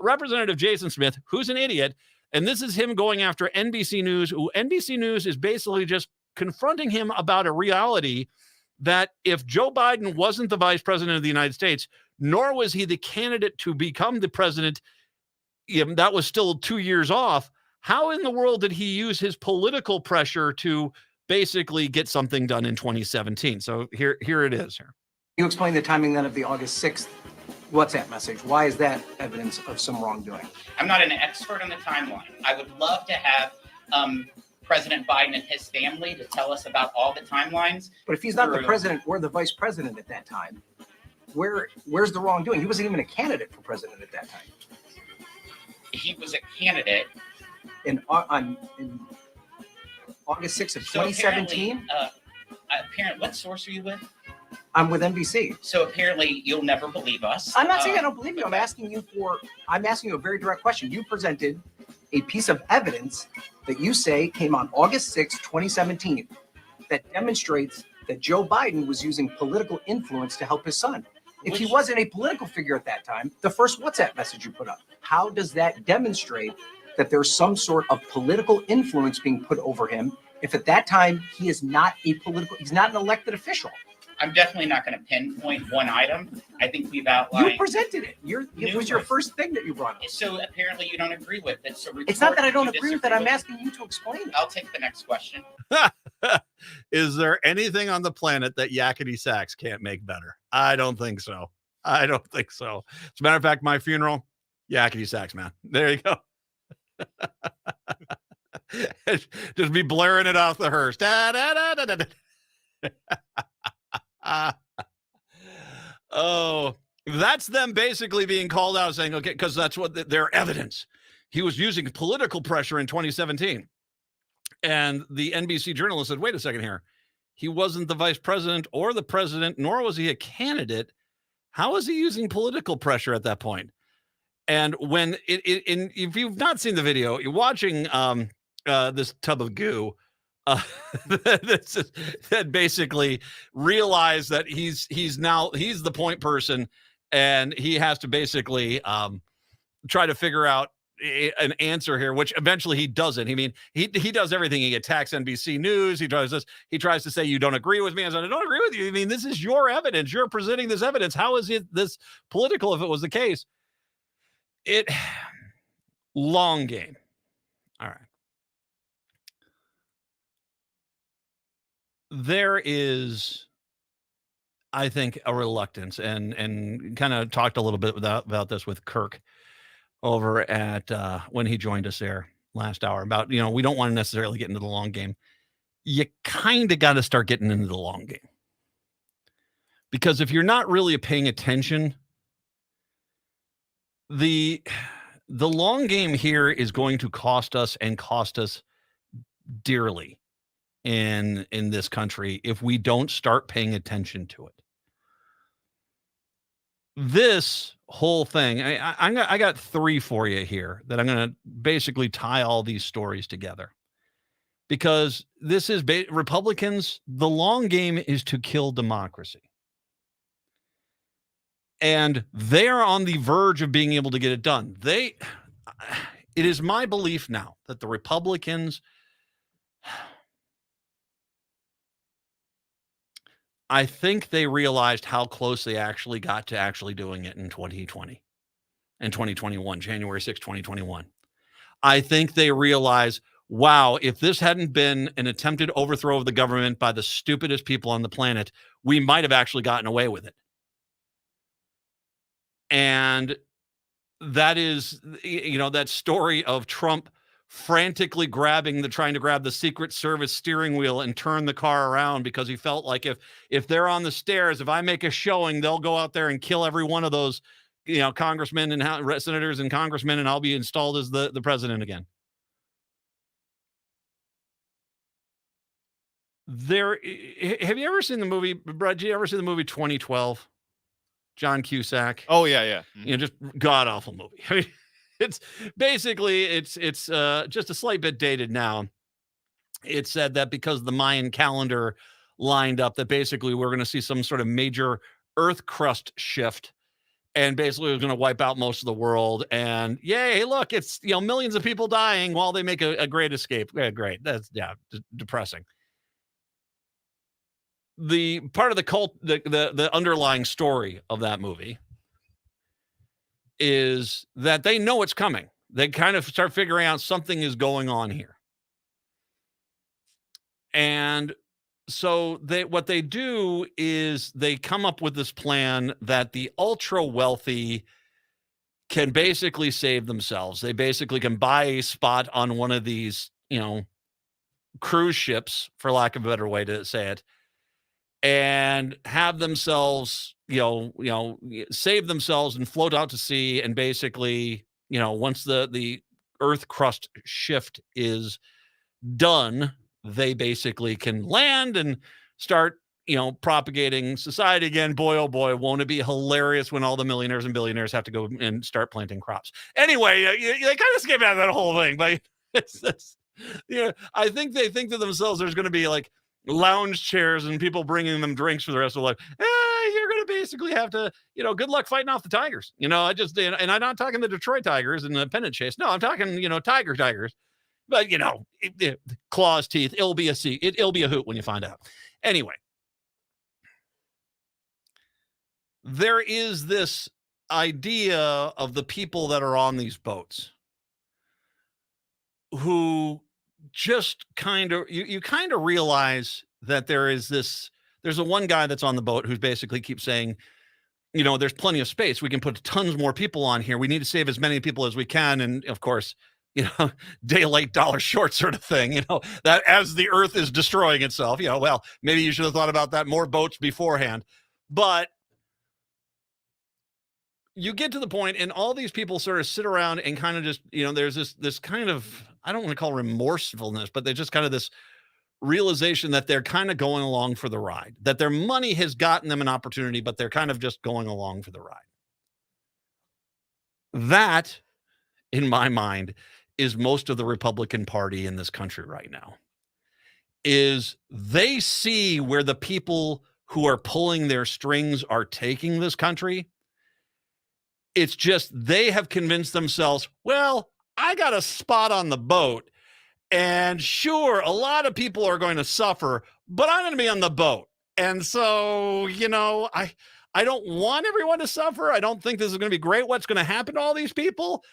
Speaker 3: Representative Jason Smith, who's an idiot. And this is him going after NBC News. NBC News is basically just confronting him about a reality that if Joe Biden wasn't the vice president of the United States, nor was he the candidate to become the president, that was still 2 years off. How in the world did he use his political pressure to basically get something done in 2017? So here it is. Here.
Speaker 4: You explain the timing then of the August 6th WhatsApp message. Why is that evidence of some wrongdoing?
Speaker 5: I'm not an expert on the timeline. I would love to have President Biden and his family to tell us about all the timelines.
Speaker 4: But if he's not the president or the vice president at that time, where's the wrongdoing? He wasn't even a candidate for president at that time.
Speaker 5: He was a candidate
Speaker 4: in August 6th of 2017.
Speaker 5: Apparently, what source are you with?
Speaker 4: I'm with NBC.
Speaker 5: So apparently you'll never believe us.
Speaker 4: I'm not saying I don't believe you. I'm asking you a very direct question. You presented a piece of evidence that you say came on August 6th, 2017, that demonstrates that Joe Biden was using political influence to help his son. If he wasn't a political figure at that time, the first WhatsApp message you put up, how does that demonstrate that there's some sort of political influence being put over him if at that time he's not an elected official?
Speaker 5: I'm definitely not going to pinpoint one item. I think we've outlined.
Speaker 4: You presented it. It was your first thing that you brought up.
Speaker 5: So apparently you don't agree with it. So
Speaker 4: it's not that I don't agree with it. I'm asking you to explain it.
Speaker 5: I'll take the next question.
Speaker 3: Is there anything on the planet that Yakety Sax can't make better? I don't think so. As a matter of fact, my funeral, Yakety Sax, man. There you go. Just be blaring it off the hearse. Da, da, da, da, da. Oh, that's them basically being called out saying, okay, because that's what their evidence. He was using political pressure in 2017. And the NBC journalist said, wait a second here. He wasn't the vice president or the president, nor was he a candidate. How is he using political pressure at that point? And when if you've not seen the video, you're watching this tub of goo that basically realized that he's the point person, and he has to basically try to figure out an answer here, which eventually he doesn't. I mean, he does everything. He attacks NBC News. He tries to say, you don't agree with me. I said, I don't agree with you. I mean, this is your evidence. You're presenting this evidence. How is it this political if it was the case? Long game. All right. There is, I think, a reluctance, and kind of talked a little bit about this with Kirk over at when he joined us there last hour about, we don't want to necessarily get into the long game. You kind of got to start getting into the long game, because if you're not really paying attention, the long game here is going to cost us dearly in this country if we don't start paying attention to it. This whole thing, I got three for you here that I'm going to basically tie all these stories together, because this is Republicans. The long game is to kill democracy. And they are on the verge of being able to get it done. It is my belief now that the Republicans, I think they realized how close they actually got to actually doing it in 2020 and 2021, January 6, 2021. I think they realized, wow, if this hadn't been an attempted overthrow of the government by the stupidest people on the planet, we might have actually gotten away with it. And that is, that story of Trump frantically trying to grab the Secret Service steering wheel and turn the car around, because he felt like if they're on the stairs, if I make a showing, they'll go out there and kill every one of those, congressmen and senators and congressmen, and I'll be installed as the president again. Have you ever seen the movie, Brad? Did you ever see the movie 2012? John Cusack.
Speaker 6: Oh yeah.
Speaker 3: Mm-hmm. Just god awful movie. I mean, it's basically it's just a slight bit dated now. It said that because the Mayan calendar lined up, that basically we're going to see some sort of major Earth crust shift, and basically it was going to wipe out most of the world. And yay, look, it's millions of people dying while they make a great escape. Yeah, great. That's depressing. The part of the cult, the underlying story of that movie is that they know it's coming. They kind of start figuring out something is going on here. And so what they do is they come up with this plan that the ultra wealthy can basically save themselves. They basically can buy a spot on one of these, cruise ships, for lack of a better way to say it, and have themselves, save themselves and float out to sea. And basically, once the Earth crust shift is done, they basically can land and start, propagating society again. Boy, oh boy, won't it be hilarious when all the millionaires and billionaires have to go and start planting crops. Anyway, they kind of skip out of that whole thing, but I think they think to themselves there's going to be like lounge chairs and people bringing them drinks for the rest of their life. You're going to basically have to, good luck fighting off the Tigers. And I'm not talking the Detroit Tigers and the pennant chase. No, I'm talking, Tigers. But, claws, teeth, it'll be a hoot when you find out. Anyway, there is this idea of the people that are on these boats who just kind of, you kind of realize that there's a one guy that's on the boat who's basically keeps saying, there's plenty of space. We can put tons more people on here. We need to save as many people as we can. And of course, day late, dollar short sort of thing, that as the Earth is destroying itself, well, maybe you should have thought about that, more boats beforehand. But you get to the point and all these people sort of sit around and kind of just, there's this kind of, I don't want to call remorsefulness, but there's just kind of this realization that they're kind of going along for the ride, that their money has gotten them an opportunity, but they're kind of just going along for the ride. That, in my mind, is most of the Republican Party in this country right now. Is they see where the people who are pulling their strings are taking this country. It's just they have convinced themselves, well, I got a spot on the boat, and sure, a lot of people are going to suffer, but I'm going to be on the boat. And so, I don't want everyone to suffer. I don't think this is going to be great. What's going to happen to all these people?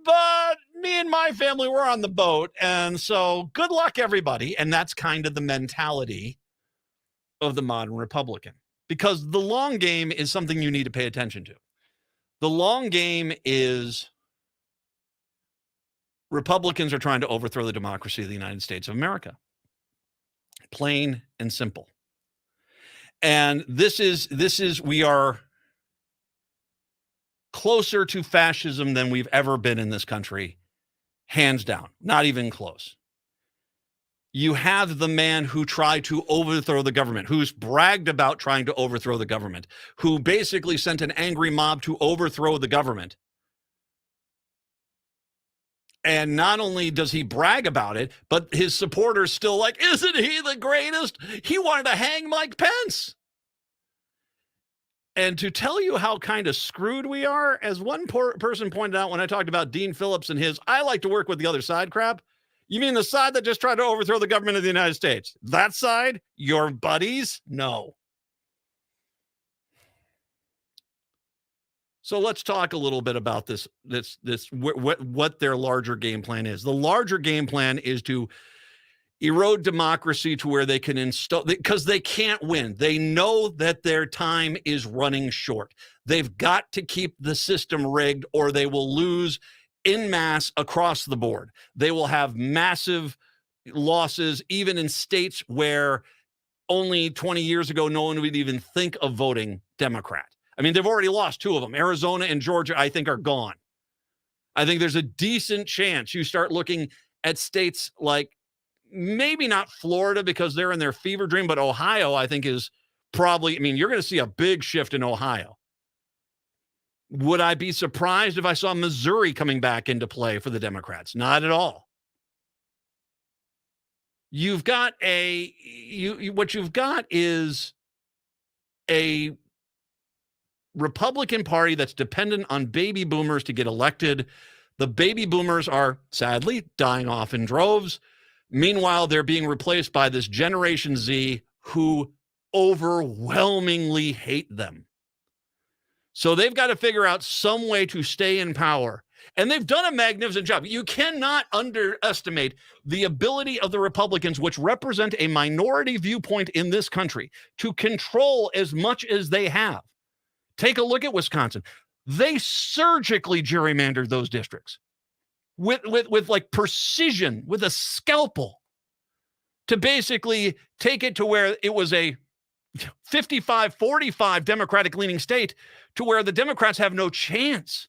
Speaker 3: But me and my family, we're on the boat. And so good luck, everybody. And that's kind of the mentality of the modern Republican, because the long game is something you need to pay attention to. The long game is Republicans are trying to overthrow the democracy of the United States of America. Plain and simple. And we are closer to fascism than we've ever been in this country, hands down, not even close. You have the man who tried to overthrow the government, who's bragged about trying to overthrow the government, who basically sent an angry mob to overthrow the government. And not only does he brag about it, but his supporters still like, isn't he the greatest? He wanted to hang Mike Pence. And to tell you how kind of screwed we are, as one person pointed out when I talked about Dean Phillips and his, I like to work with the other side crap. You mean the side that just tried to overthrow the government of the United States? That side? Your buddies? No. So let's talk a little bit about what their larger game plan is. The larger game plan is to erode democracy to where they can install, because they can't win. They know that their time is running short. They've got to keep the system rigged or they will lose en masse across the board. They will have massive losses, even in states where only 20 years ago, no one would even think of voting Democrat. I mean, they've already lost two of them. Arizona and Georgia, I think, are gone. I think there's a decent chance you start looking at states like maybe not Florida because they're in their fever dream, but Ohio, I think, is probably, you're going to see a big shift in Ohio. Would I be surprised if I saw Missouri coming back into play for the Democrats? Not at all. You've got what you've got is a Republican Party that's dependent on baby boomers to get elected. The baby boomers are sadly dying off in droves. Meanwhile, they're being replaced by this Generation Z who overwhelmingly hate them. So they've got to figure out some way to stay in power. And they've done a magnificent job. You cannot underestimate the ability of the Republicans, which represent a minority viewpoint in this country, to control as much as they have. Take a look at Wisconsin. They surgically gerrymandered those districts with like precision, with a scalpel, to basically take it to where it was a 55-45 Democratic-leaning state to where the Democrats have no chance.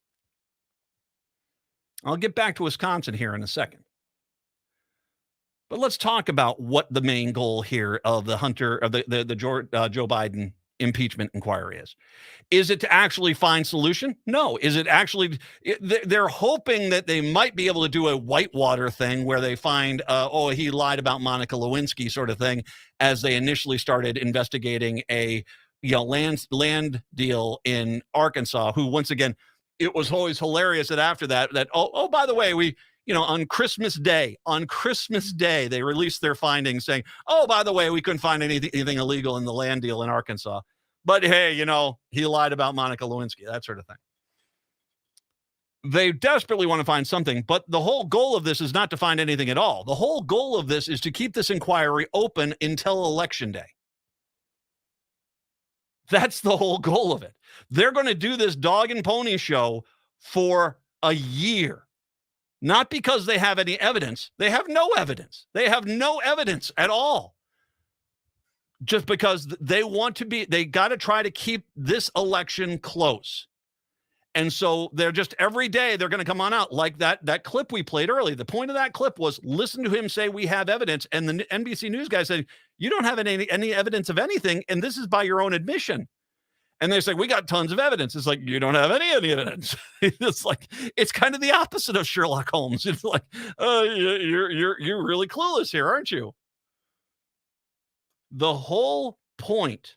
Speaker 3: I'll get back to Wisconsin here in a second. But let's talk about what the main goal here of the Joe Biden impeachment inquiry is. Is it to actually find solution? No. Is it actually, they're hoping that they might be able to do a whitewater thing where they find, he lied about Monica Lewinsky sort of thing, as they initially started investigating a land deal in Arkansas, who once again, it was always hilarious that after that, by the way, we, on Christmas Day, they released their findings saying, by the way, we couldn't find anything illegal in the land deal in Arkansas. But hey, he lied about Monica Lewinsky, that sort of thing. They desperately want to find something, but the whole goal of this is not to find anything at all. The whole goal of this is to keep this inquiry open until Election Day. That's the whole goal of it. They're going to do this dog and pony show for a year. Not because they have any evidence. They have no evidence. They have no evidence at all. Just because they got to try to keep this election close. And so they're just, every day they're going to come on out like that clip we played earlier. The point of that clip was listen to him say we have evidence. And the NBC News guy said, you don't have any evidence of anything. And this is by your own admission. And they say, we got tons of evidence. It's like, you don't have any of the evidence. It's like, it's kind of the opposite of Sherlock Holmes. It's like, you're really clueless here, aren't you? The whole point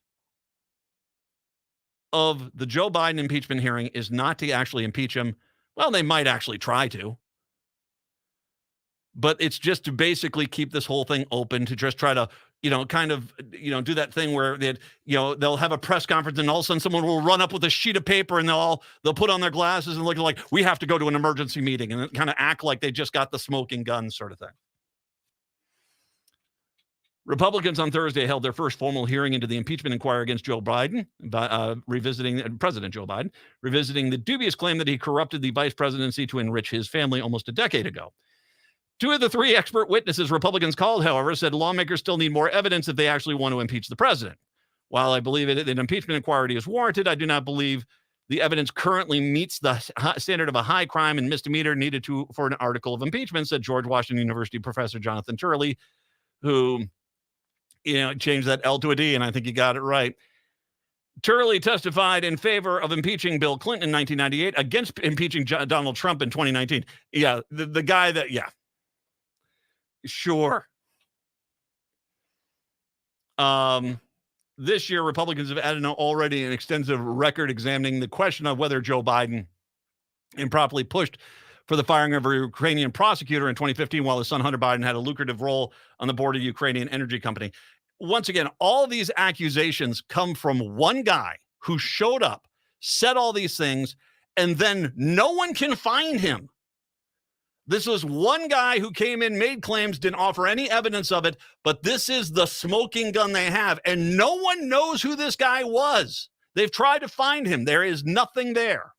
Speaker 3: of the Joe Biden impeachment hearing is not to actually impeach him. Well, they might actually try to. But it's just to basically keep this whole thing open, to just try to, kind of, do that thing where they'll have a press conference and all of a sudden someone will run up with a sheet of paper and they'll put on their glasses and look like, we have to go to an emergency meeting, and kind of act like they just got the smoking gun sort of thing. Republicans on Thursday held their first formal hearing into the impeachment inquiry against Joe Biden, President Joe Biden, revisiting the dubious claim that he corrupted the vice presidency to enrich his family almost a decade ago. Two of the three expert witnesses Republicans called, however, said lawmakers still need more evidence if they actually want to impeach the president. While I believe that an impeachment inquiry is warranted, I do not believe the evidence currently meets the standard of a high crime and misdemeanor needed for an article of impeachment, said George Washington University professor Jonathan Turley, who changed that L to a D, and I think he got it right. Turley testified in favor of impeaching Bill Clinton in 1998, against impeaching Donald Trump in 2019. Yeah, the guy that, yeah. Sure. This year, Republicans have added already an extensive record examining the question of whether Joe Biden improperly pushed for the firing of a Ukrainian prosecutor in 2015 while his son Hunter Biden had a lucrative role on the board of a Ukrainian energy company. Once again, all these accusations come from one guy who showed up, said all these things, and then no one can find him. This was one guy who came in, made claims, didn't offer any evidence of it, but this is the smoking gun they have, and no one knows who this guy was. They've tried to find him. There is nothing there.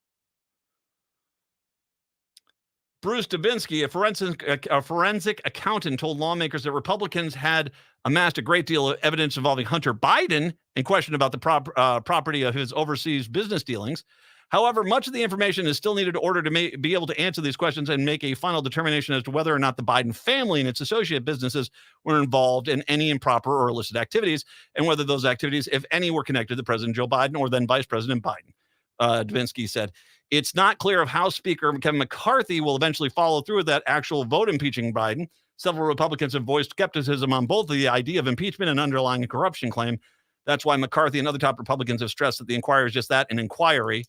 Speaker 3: Bruce Dubinsky, a forensic accountant, told lawmakers that Republicans had amassed a great deal of evidence involving Hunter Biden and question about the property of his overseas business dealings. However, much of the information is still needed in order to be able to answer these questions and make a final determination as to whether or not the Biden family and its associate businesses were involved in any improper or illicit activities, and whether those activities, if any, were connected to President Joe Biden or then Vice President Biden. Dubinsky said, it's not clear if House Speaker Kevin McCarthy will eventually follow through with that actual vote impeaching Biden. Several Republicans have voiced skepticism on both the idea of impeachment and underlying corruption claim. That's why McCarthy and other top Republicans have stressed that the inquiry is just that, an inquiry.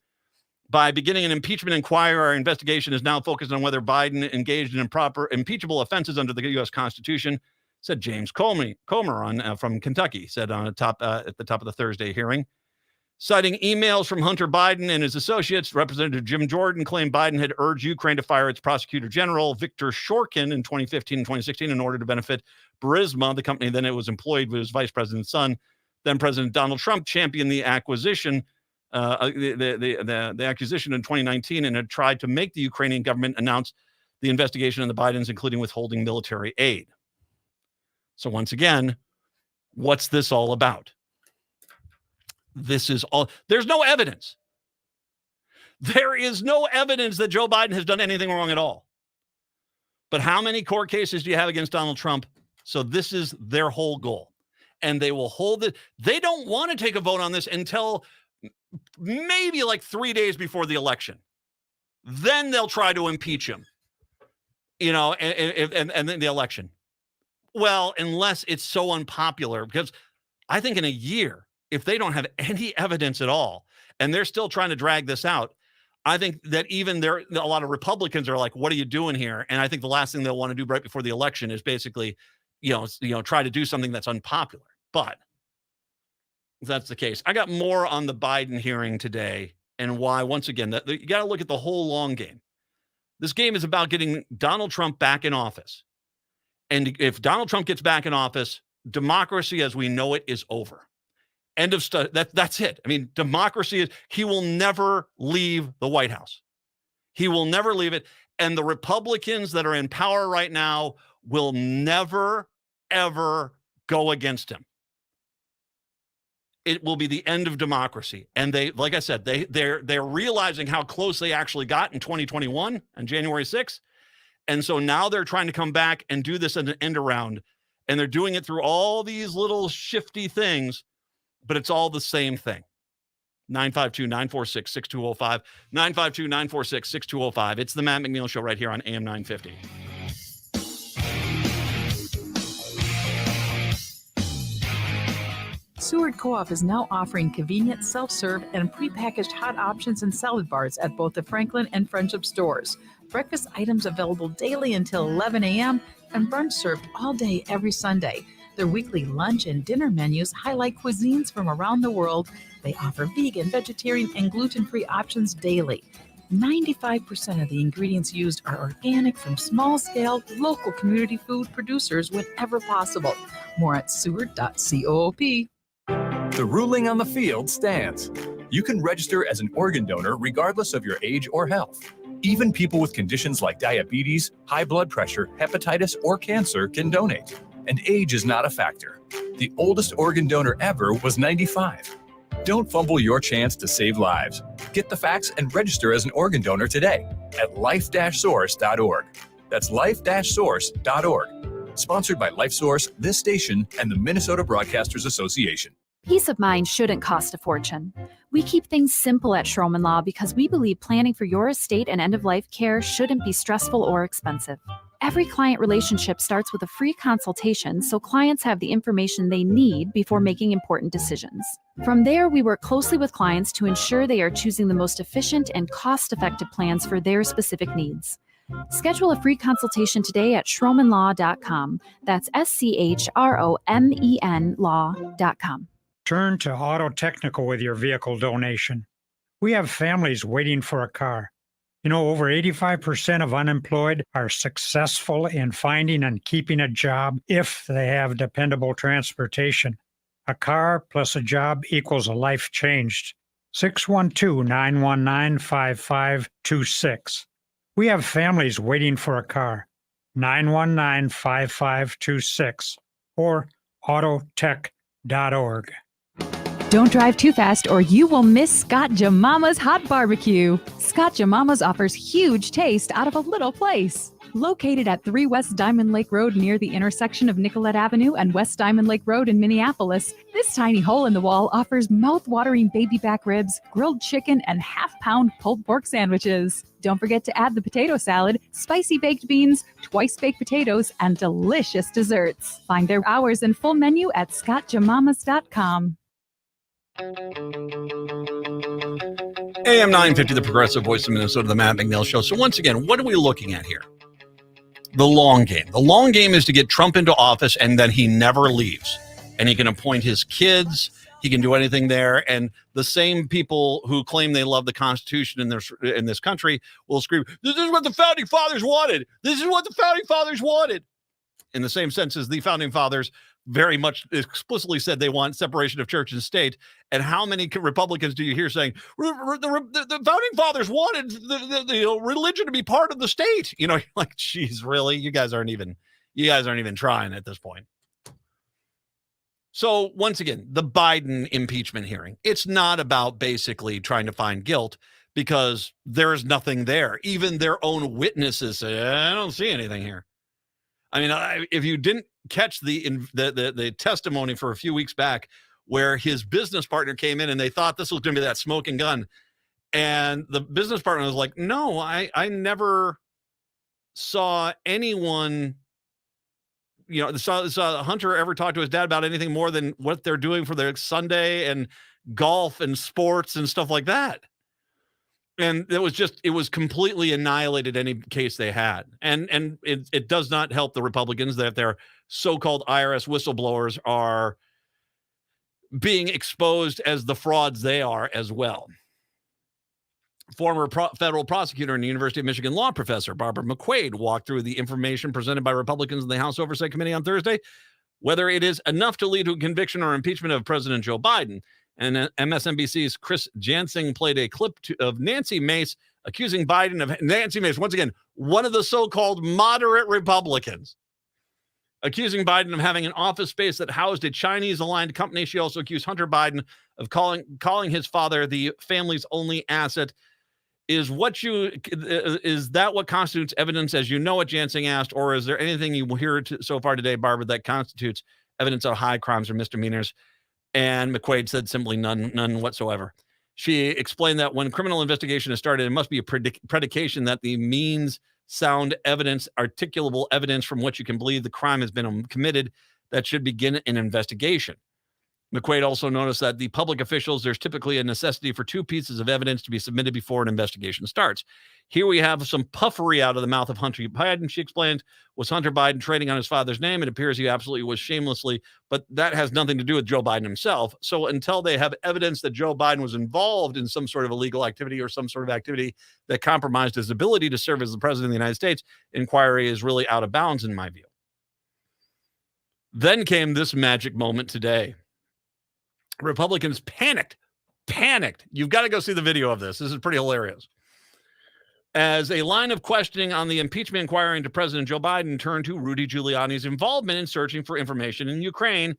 Speaker 3: By beginning an impeachment inquiry, our investigation is now focused on whether Biden engaged in improper impeachable offenses under the U.S. Constitution, said James Comer from Kentucky, said at the top of the Thursday hearing. Citing emails from Hunter Biden and his associates, Representative Jim Jordan claimed Biden had urged Ukraine to fire its prosecutor general, Viktor Shorkin, in 2015 and 2016 in order to benefit Burisma, the company then it was employed with his vice president's son. Then President Donald Trump championed the acquisition the acquisition in 2019 and had tried to make the Ukrainian government announce the investigation of the Bidens, including withholding military aid. So once again, what's this all about? This is all, there's no evidence. There is no evidence that Joe Biden has done anything wrong at all. But how many court cases do you have against Donald Trump? So this is their whole goal. And they will hold it. They don't want to take a vote on this until maybe like 3 days before the election. Then they'll try to impeach him, and then the election. Well, unless it's so unpopular, because I think in a year, if they don't have any evidence at all, and they're still trying to drag this out, I think that even a lot of Republicans are like, what are you doing here? And I think the last thing they'll want to do right before the election is basically, try to do something that's unpopular. But if that's the case, I got more on the Biden hearing today and why, once again, that you got to look at the whole long game. This game is about getting Donald Trump back in office. And if Donald Trump gets back in office, democracy as we know it is over. End of study. That's it. I mean, democracy is, he will never leave the White House. He will never leave it. And the Republicans that are in power right now will never, ever go against him. It will be the end of democracy. And they, like I said, they're realizing how close they actually got in 2021 on January 6th. And so now they're trying to come back and do this as an end around. And they're doing it through all these little shifty things, but it's all the same thing. 952-946-6205. 952-946-6205. It's the Matt McNeil Show right here on AM 950.
Speaker 6: Seward Co-op is now offering convenient self-serve and prepackaged hot options and salad bars at both the Franklin and Friendship stores. Breakfast items available daily until 11 a.m. and brunch served all day every Sunday. Their weekly lunch and dinner menus highlight cuisines from around the world. They offer vegan, vegetarian, and gluten-free options daily. 95% of the ingredients used are organic from small-scale, local community food producers whenever possible. More at seward.coop.
Speaker 7: The ruling on the field stands. You can register as an organ donor regardless of your age or health. Even people with conditions like diabetes, high blood pressure, hepatitis, or cancer can donate. And age is not a factor. The oldest organ donor ever was 95. Don't fumble your chance to save lives. Get the facts and register as an organ donor today at life-source.org. That's life-source.org. Sponsored by LifeSource, this station, and the Minnesota Broadcasters Association.
Speaker 8: Peace of mind shouldn't cost a fortune. We keep things simple at Schroman Law because we believe planning for your estate and end-of-life care shouldn't be stressful or expensive. Every client relationship starts with a free consultation so clients have the information they need before making important decisions. From there, we work closely with clients to ensure they are choosing the most efficient and cost-effective plans for their specific needs. Schedule a free consultation today at schromanlaw.com. That's SCHROMEN law.com.
Speaker 9: Turn to Auto Technical with your vehicle donation. We have families waiting for a car. You know, over 85% of unemployed are successful in finding and keeping a job if they have dependable transportation. A car plus a job equals a life changed. 612-919-5526. We have families waiting for a car. 919-5526 or autotech.org.
Speaker 10: Don't drive too fast or you will miss Scott Jamama's Hot Barbecue. Scott Jamama's offers huge taste out of a little place. Located at 3 West Diamond Lake Road near the intersection of Nicollet Avenue and West Diamond Lake Road in Minneapolis, this tiny hole in the wall offers mouth-watering baby back ribs, grilled chicken, and half-pound pulled pork sandwiches. Don't forget to add the potato salad, spicy baked beans, twice-baked potatoes, and delicious desserts. Find their hours and full menu at scottjamamas.com.
Speaker 3: AM 950, the progressive voice of Minnesota, the Matt McNeil Show. So once again, what are we looking at here? The long game. The long game is to get Trump into office and then he never leaves. And he can appoint his kids. He can do anything there. And the same people who claim they love the Constitution in this country will scream, this is what the Founding Fathers wanted. This is what the Founding Fathers wanted. In the same sense as the Founding Fathers very much explicitly said they want separation of church and state. And how many Republicans do you hear saying the Founding Fathers wanted the religion to be part of the state? You know, you're like, geez, really? You guys aren't even trying at this point. So once again, the Biden impeachment hearing, it's not about basically trying to find guilt because there's nothing there. Even their own witnesses say, I don't see anything here. I mean, if you didn't catch the testimony for a few weeks back where his business partner came in and they thought this was going to be that smoking gun. And the business partner was like, no, I never saw anyone, saw Hunter ever talk to his dad about anything more than what they're doing for their Sunday and golf and sports and stuff like that. And it was completely annihilated any case they had. And it does not help the Republicans that their so-called IRS whistleblowers are being exposed as the frauds they are as well. Former federal prosecutor and University of Michigan law professor Barbara McQuaid walked through the information presented by Republicans in the House Oversight Committee on Thursday, whether it is enough to lead to a conviction or impeachment of President Joe Biden. And MSNBC's Chris Jansing played a clip of Nancy Mace accusing Biden of Nancy Mace, once again, one of the so-called moderate Republicans, accusing Biden of having an office space that housed a Chinese-aligned company. She also accused Hunter Biden of calling his father the family's only asset. Is that what constitutes evidence as you know it, Jansing asked, or is there anything you hear so far today, Barbara, that constitutes evidence of high crimes or misdemeanors? And McQuaid said simply none whatsoever. She explained that when criminal investigation is started, it must be a predication that the means sound evidence, articulable evidence from which you can believe the crime has been committed that should begin an investigation. McQuaid also noticed that the public officials, there's typically a necessity for 2 pieces of evidence to be submitted before an investigation starts. Here we have some puffery out of the mouth of Hunter Biden. She explained, was Hunter Biden trading on his father's name? It appears he absolutely was shamelessly, but that has nothing to do with Joe Biden himself. So until they have evidence that Joe Biden was involved in some sort of illegal activity or some sort of activity that compromised his ability to serve as the president of the United States, inquiry is really out of bounds in my view. Then came this magic moment today. Republicans panicked. You've got to go see the video of this. This is pretty hilarious. As a line of questioning on the impeachment inquiry into President Joe Biden turned to Rudy Giuliani's involvement in searching for information in Ukraine,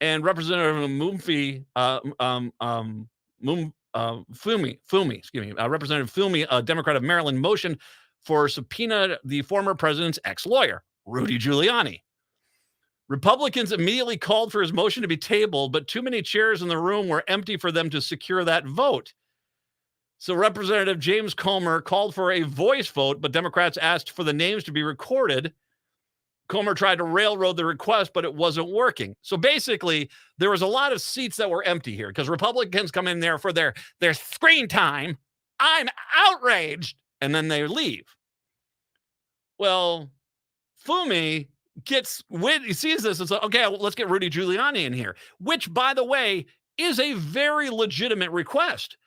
Speaker 3: and Representative Representative Fumi, a Democrat of Maryland, motioned for subpoena the former president's ex-lawyer, Rudy Giuliani. Republicans immediately called for his motion to be tabled, but too many chairs in the room were empty for them to secure that vote. So Representative James Comer called for a voice vote, but Democrats asked for the names to be recorded. Comer tried to railroad the request, but it wasn't working. So basically, there was a lot of seats that were empty here because Republicans come in there for their screen time. I'm outraged. And then they leave. Well, Fumi he sees this and says, okay, well, let's get Rudy Giuliani in here, which, by the way, is a very legitimate request.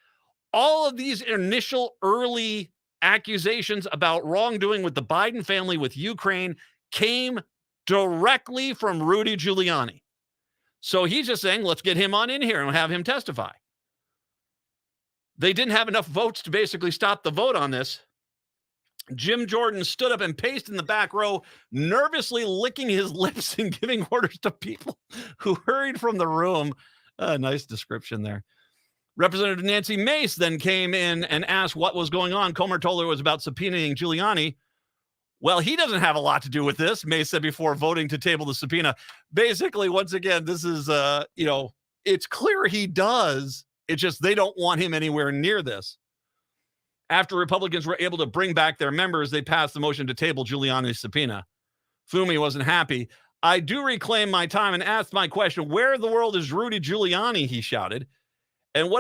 Speaker 3: All of these initial early accusations about wrongdoing with the Biden family with Ukraine came directly from Rudy Giuliani. So he's just saying, let's get him on in here and have him testify. They didn't have enough votes to basically stop the vote on this. Jim Jordan stood up and paced in the back row, nervously licking his lips and giving orders to people who hurried from the room. Nice description there. Representative Nancy Mace then came in and asked what was going on. Comer told her it was about subpoenaing Giuliani. Well, he doesn't have a lot to do with this, Mace said before voting to table the subpoena. Basically, once again, this is, it's clear he does. It's just they don't want him anywhere near this. After Republicans were able to bring back their members, they passed the motion to table Giuliani's subpoena. Fumi wasn't happy. I do reclaim my time and asked my question, where in the world is Rudy Giuliani, he shouted. And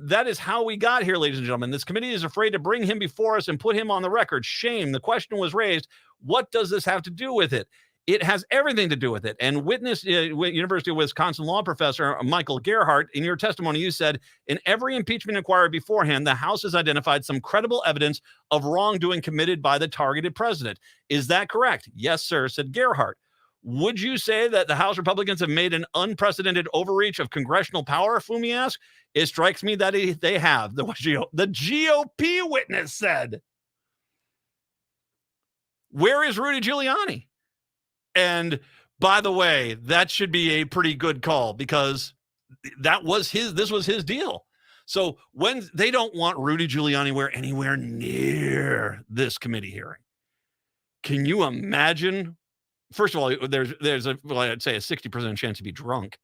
Speaker 3: that is how we got here, ladies and gentlemen. This committee is afraid to bring him before us and put him on the record. Shame. The question was raised, what does this have to do with it? It has everything to do with it. And University of Wisconsin law professor Michael Gerhardt, in your testimony, you said, in every impeachment inquiry beforehand, the House has identified some credible evidence of wrongdoing committed by the targeted president. Is that correct? Yes, sir, said Gerhardt. Would you say that the House Republicans have made an unprecedented overreach of congressional power, Fumi asked? It strikes me that they have, the GOP witness said. Where is Rudy Giuliani? And by the way, that should be a pretty good call because this was his deal. So when they don't want Rudy Giuliani anywhere near this committee hearing, can you imagine? First of all, there's I'd say a 60% chance to be drunk.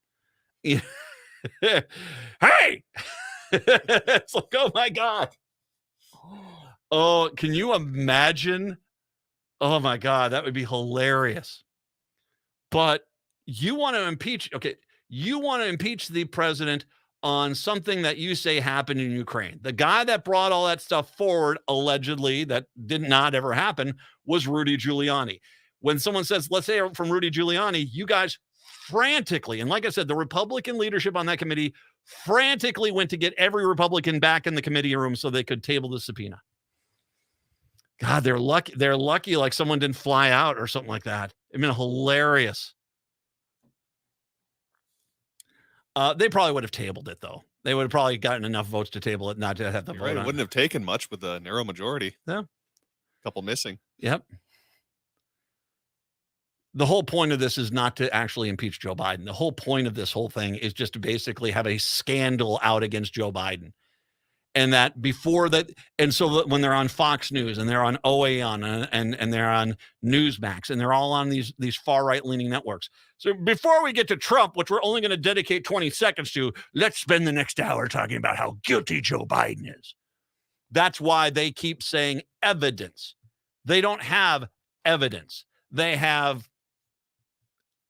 Speaker 3: Hey, it's like, oh my God. Oh, can you imagine? Oh my God, that would be hilarious. But you want to impeach, you want to impeach the president on something that you say happened in Ukraine. The guy that brought all that stuff forward, allegedly, that did not ever happen, was Rudy Giuliani. When someone says, let's say from Rudy Giuliani, you guys frantically, and like I said, the Republican leadership on that committee frantically went to get every Republican back in the committee room so they could table the subpoena. God, they're lucky. They're lucky like someone didn't fly out or something like that. It'd been hilarious. They probably would have tabled it, though. They would have probably gotten enough votes to table it, not to have the vote.
Speaker 11: Right. It wouldn't have taken much with the narrow majority.
Speaker 3: Yeah.
Speaker 11: A couple missing.
Speaker 3: Yep. The whole point of this is not to actually impeach Joe Biden. The whole point of this whole thing is just to basically have a scandal out against Joe Biden. And that before that, and so that when they're on Fox News and they're on OAN and they're on Newsmax and they're all on these far right leaning networks. So before we get to Trump, which we're only going to dedicate 20 seconds to, let's spend the next hour talking about how guilty Joe Biden is. That's why they keep saying evidence. They don't have evidence. They have,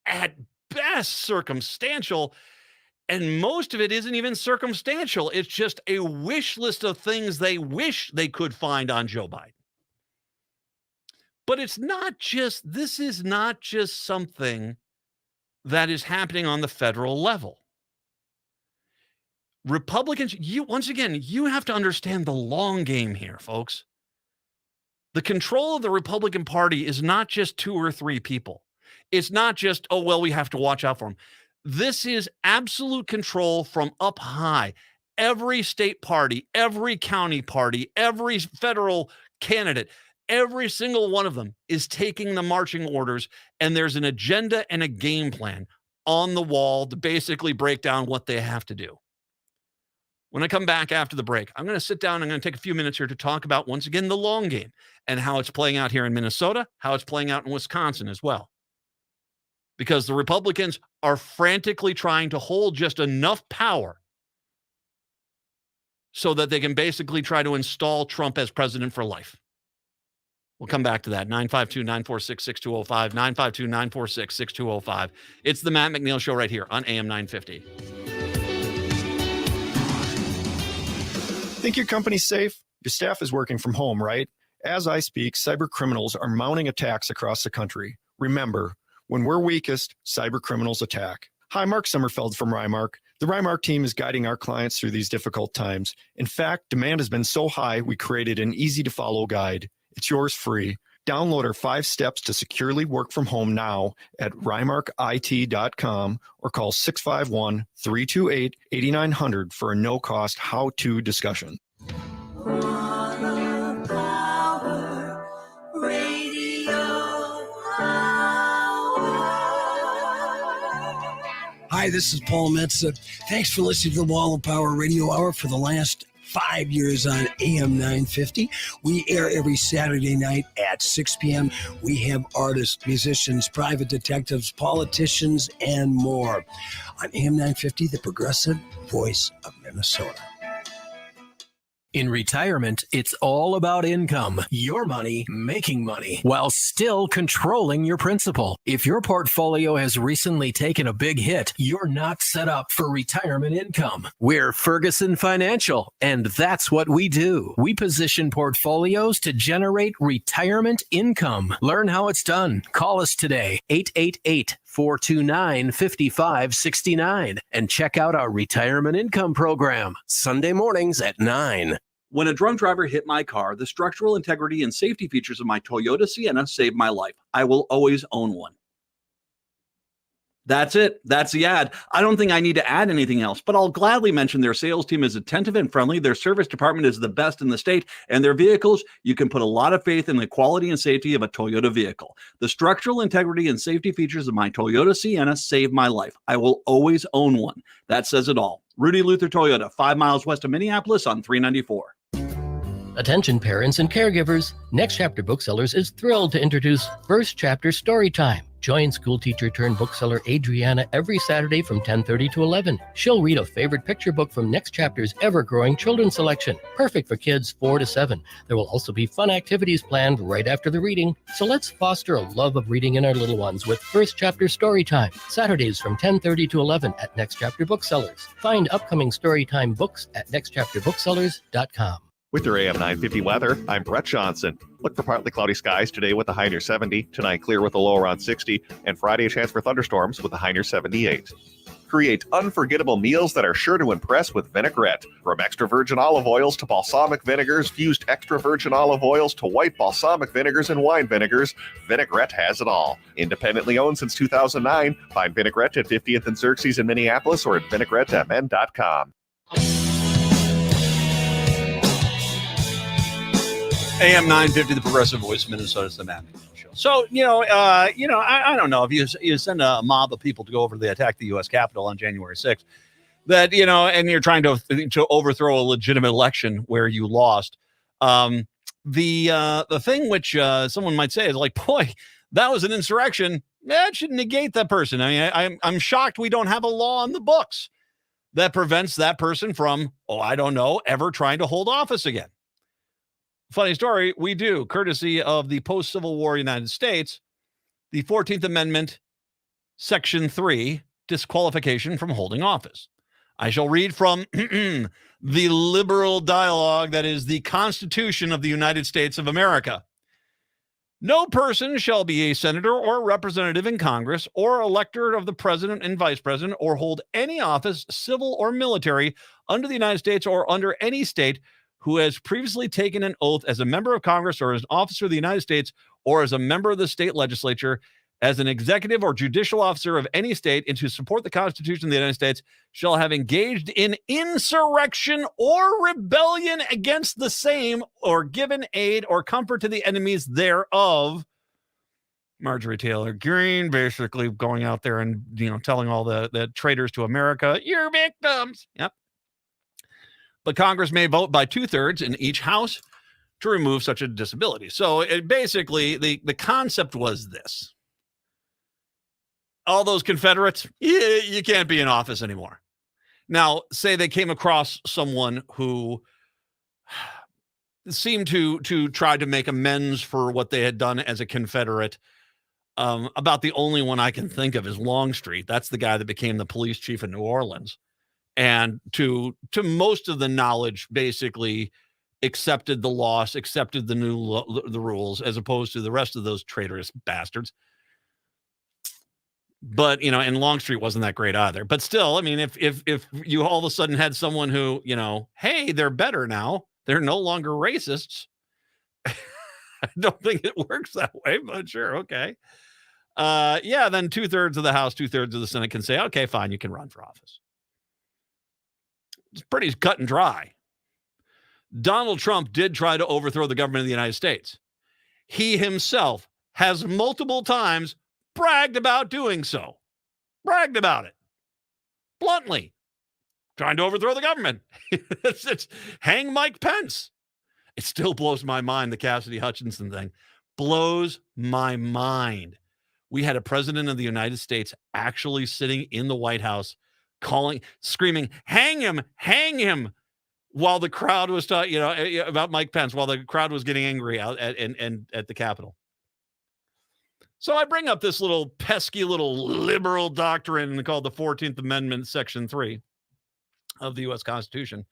Speaker 3: at best, circumstantial. And most of it isn't even circumstantial. It's just a wish list of things they wish they could find on Joe Biden. But this is not just something that is happening on the federal level. Republicans, you have to understand the long game here, folks. The control of the Republican Party is not just 2 or 3 people. It's not just, oh, well, we have to watch out for them. This is absolute control from up high. Every state party, every county party, every federal candidate, every single one of them is taking the marching orders, and there's an agenda and a game plan on the wall to basically break down what they have to do. When I come back after the break, I'm going to sit down and I'm going to take a few minutes here to talk about, once again, the long game and how it's playing out here in Minnesota, how it's playing out in Wisconsin as well. Because the Republicans are frantically trying to hold just enough power so that they can basically try to install Trump as president for life. We'll come back to that. 952-946-6205, 952-946-6205. It's the Matt McNeil Show right here on AM 950.
Speaker 12: Think your company's safe? Your staff is working from home, right? As I speak, cyber criminals are mounting attacks across the country. Remember, when we're weakest, cyber criminals attack. Hi, Mark Sommerfeld from Rymark. The Rymark team is guiding our clients through these difficult times. In fact, demand has been so high, we created an easy-to-follow guide. It's yours free. Download our 5 steps to securely work from home now at rymarkit.com or call 651-328-8900 for a no-cost how-to discussion.
Speaker 13: Hi, this is Paul Metza. Thanks for listening to the Wall of Power Radio Hour for the last 5 years on AM 950. We air every Saturday night at 6 p.m. We have artists, musicians, private detectives, politicians, and more. On AM 950, the progressive voice of Minnesota.
Speaker 16: In retirement, it's all about income, your money, making money, while still controlling your principal. If your portfolio has recently taken a big hit, you're not set up for retirement income. We're Ferguson Financial, and that's what we do. We position portfolios to generate retirement income. Learn how it's done. Call us today, 888-429-5569, and check out our retirement income program, Sunday mornings at 9.
Speaker 17: When a drunk driver hit my car, the structural integrity and safety features of my Toyota Sienna saved my life. I will always own one. That's it. That's the ad. I don't think I need to add anything else, but I'll gladly mention their sales team is attentive and friendly. Their service department is the best in the state, and their vehicles, you can put a lot of faith in the quality and safety of a Toyota vehicle. The structural integrity and safety features of my Toyota Sienna saved my life. I will always own one. That says it all. Rudy Luther Toyota, 5 miles west of Minneapolis on 394.
Speaker 15: Attention parents and caregivers, Next Chapter Booksellers is thrilled to introduce First Chapter Storytime. Join school teacher turned bookseller Adriana every Saturday from 10:30 to 11. She'll read a favorite picture book from Next Chapter's ever-growing children's selection, perfect for kids 4 to 7. There will also be fun activities planned right after the reading. So let's foster a love of reading in our little ones with First Chapter Storytime, Saturdays from 10:30 to 11 at Next Chapter Booksellers. Find upcoming Storytime books at nextchapterbooksellers.com.
Speaker 1: With your AM 950 weather, I'm Brett Johnson. Look for partly cloudy skies today with a high near 70. Tonight, clear with a low around 60. And Friday, a chance for thunderstorms with a high near 78. Create unforgettable meals that are sure to impress with vinaigrette. From extra virgin olive oils to balsamic vinegars, fused extra virgin olive oils to white balsamic vinegars and wine vinegars, Vinaigrette has it all. Independently owned since 2009. Find Vinaigrette at 50th and Xerxes in Minneapolis or at vinaigrettemn.com.
Speaker 3: AM 950, the progressive voice of Minnesota, is the Matt McNeil Show. So, I don't know if you send a mob of people to go over to attack the U.S. Capitol on January 6th. that, and you're trying to overthrow a legitimate election where you lost. The thing which someone might say is like, boy, that was an insurrection. That should negate that person. I mean, I'm shocked we don't have a law on the books that prevents that person from, I don't know, ever trying to hold office again. Funny story, we do, courtesy of the post-Civil War United States, the 14th Amendment, Section 3, disqualification from holding office. I shall read from the liberal dialogue that is the Constitution of the United States of America. No person shall be a senator or representative in Congress or elector of the president and vice president or hold any office, civil or military, under the United States or under any state who has previously taken an oath as a member of Congress or as an officer of the United States or as a member of the state legislature, as an executive or judicial officer of any state, and to support the Constitution of the United States shall have engaged in insurrection or rebellion against the same or given aid or comfort to the enemies thereof. Marjorie Taylor Greene basically going out there and, telling all the traitors to America, you're victims. Yep. But Congress may vote by 2/3 in each house to remove such a disability. So it basically, the concept was this. All those Confederates, you can't be in office anymore. Now, say they came across someone who seemed to try to make amends for what they had done as a Confederate. About the only one I can think of is Longstreet. That's the guy that became the police chief in New Orleans. And to most of the knowledge, basically accepted the loss, accepted the the rules, as opposed to the rest of those traitorous bastards. But, and Longstreet wasn't that great either. But still, I mean, if you all of a sudden had someone who, hey, they're better now, they're no longer racists. I don't think it works that way, but sure, okay. Then 2/3 of the House, 2/3 of the Senate can say, okay, fine, you can run for office. It's pretty cut and dry. Donald Trump did try to overthrow the government of the United States. He himself has multiple times bragged about doing so. Bragged about it. Bluntly. Trying to overthrow the government. it's hang Mike Pence. It still blows my mind, the Cassidy Hutchinson thing. Blows my mind. We had a president of the United States actually sitting in the White House screaming, hang him, while the crowd was talking, about Mike Pence, while the crowd was getting angry out at the Capitol. So I bring up this little pesky little liberal doctrine called the 14th Amendment, Section 3 of the U.S. Constitution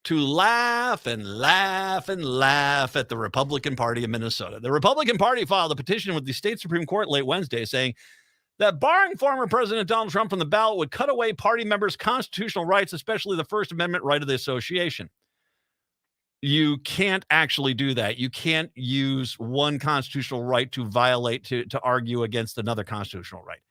Speaker 3: to laugh and laugh and laugh at the Republican Party of Minnesota. The Republican Party filed a petition with the state Supreme Court late Wednesday saying that barring former President Donald Trump from the ballot would cut away party members' constitutional rights, especially the First Amendment right of the association. You can't actually do that. You can't use one constitutional right to violate, to argue against another constitutional right.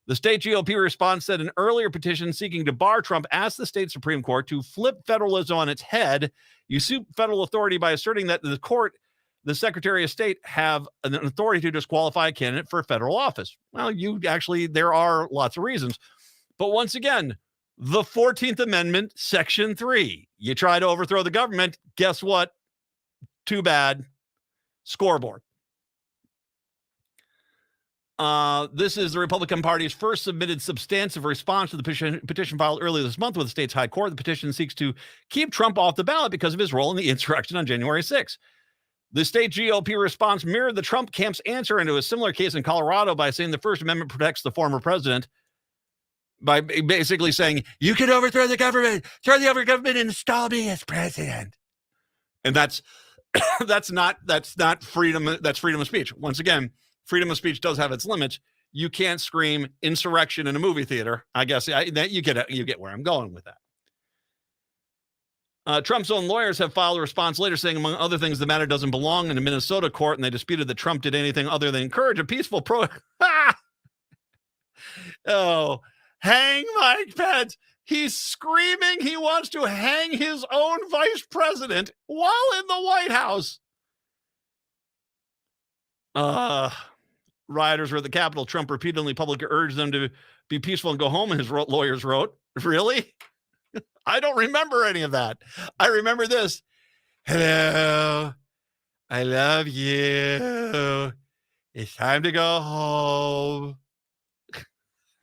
Speaker 3: The state GOP response said an earlier petition seeking to bar Trump asked the state Supreme Court to flip federalism on its head, usurp federal authority by asserting that the Secretary of State have an authority to disqualify a candidate for federal office. Well, there are lots of reasons. But once again, the 14th Amendment, Section 3. You try to overthrow the government, guess what? Too bad. Scoreboard. This is the Republican Party's first submitted substantive response to the petition filed earlier this month with the state's high court. The petition seeks to keep Trump off the ballot because of his role in the insurrection on January 6th. The state GOP response mirrored the Trump camp's answer into a similar case in Colorado by saying the First Amendment protects the former president, by basically saying, you can overthrow the government, throw the government, and install me as president. And that's not freedom. That's freedom of speech. Once again, freedom of speech does have its limits. You can't scream insurrection in a movie theater. I guess you get where I'm going with that. Trump's own lawyers have filed a response later saying, among other things, the matter doesn't belong in a Minnesota court, and they disputed that Trump did anything other than encourage a peaceful hang Mike Pence. He's screaming he wants to hang his own vice president while in the White House. rioters were at the Capitol, Trump repeatedly publicly urged them to be peaceful and go home, his lawyers wrote. Really? I don't remember any of that. I remember this. Hello. I love you. It's time to go home.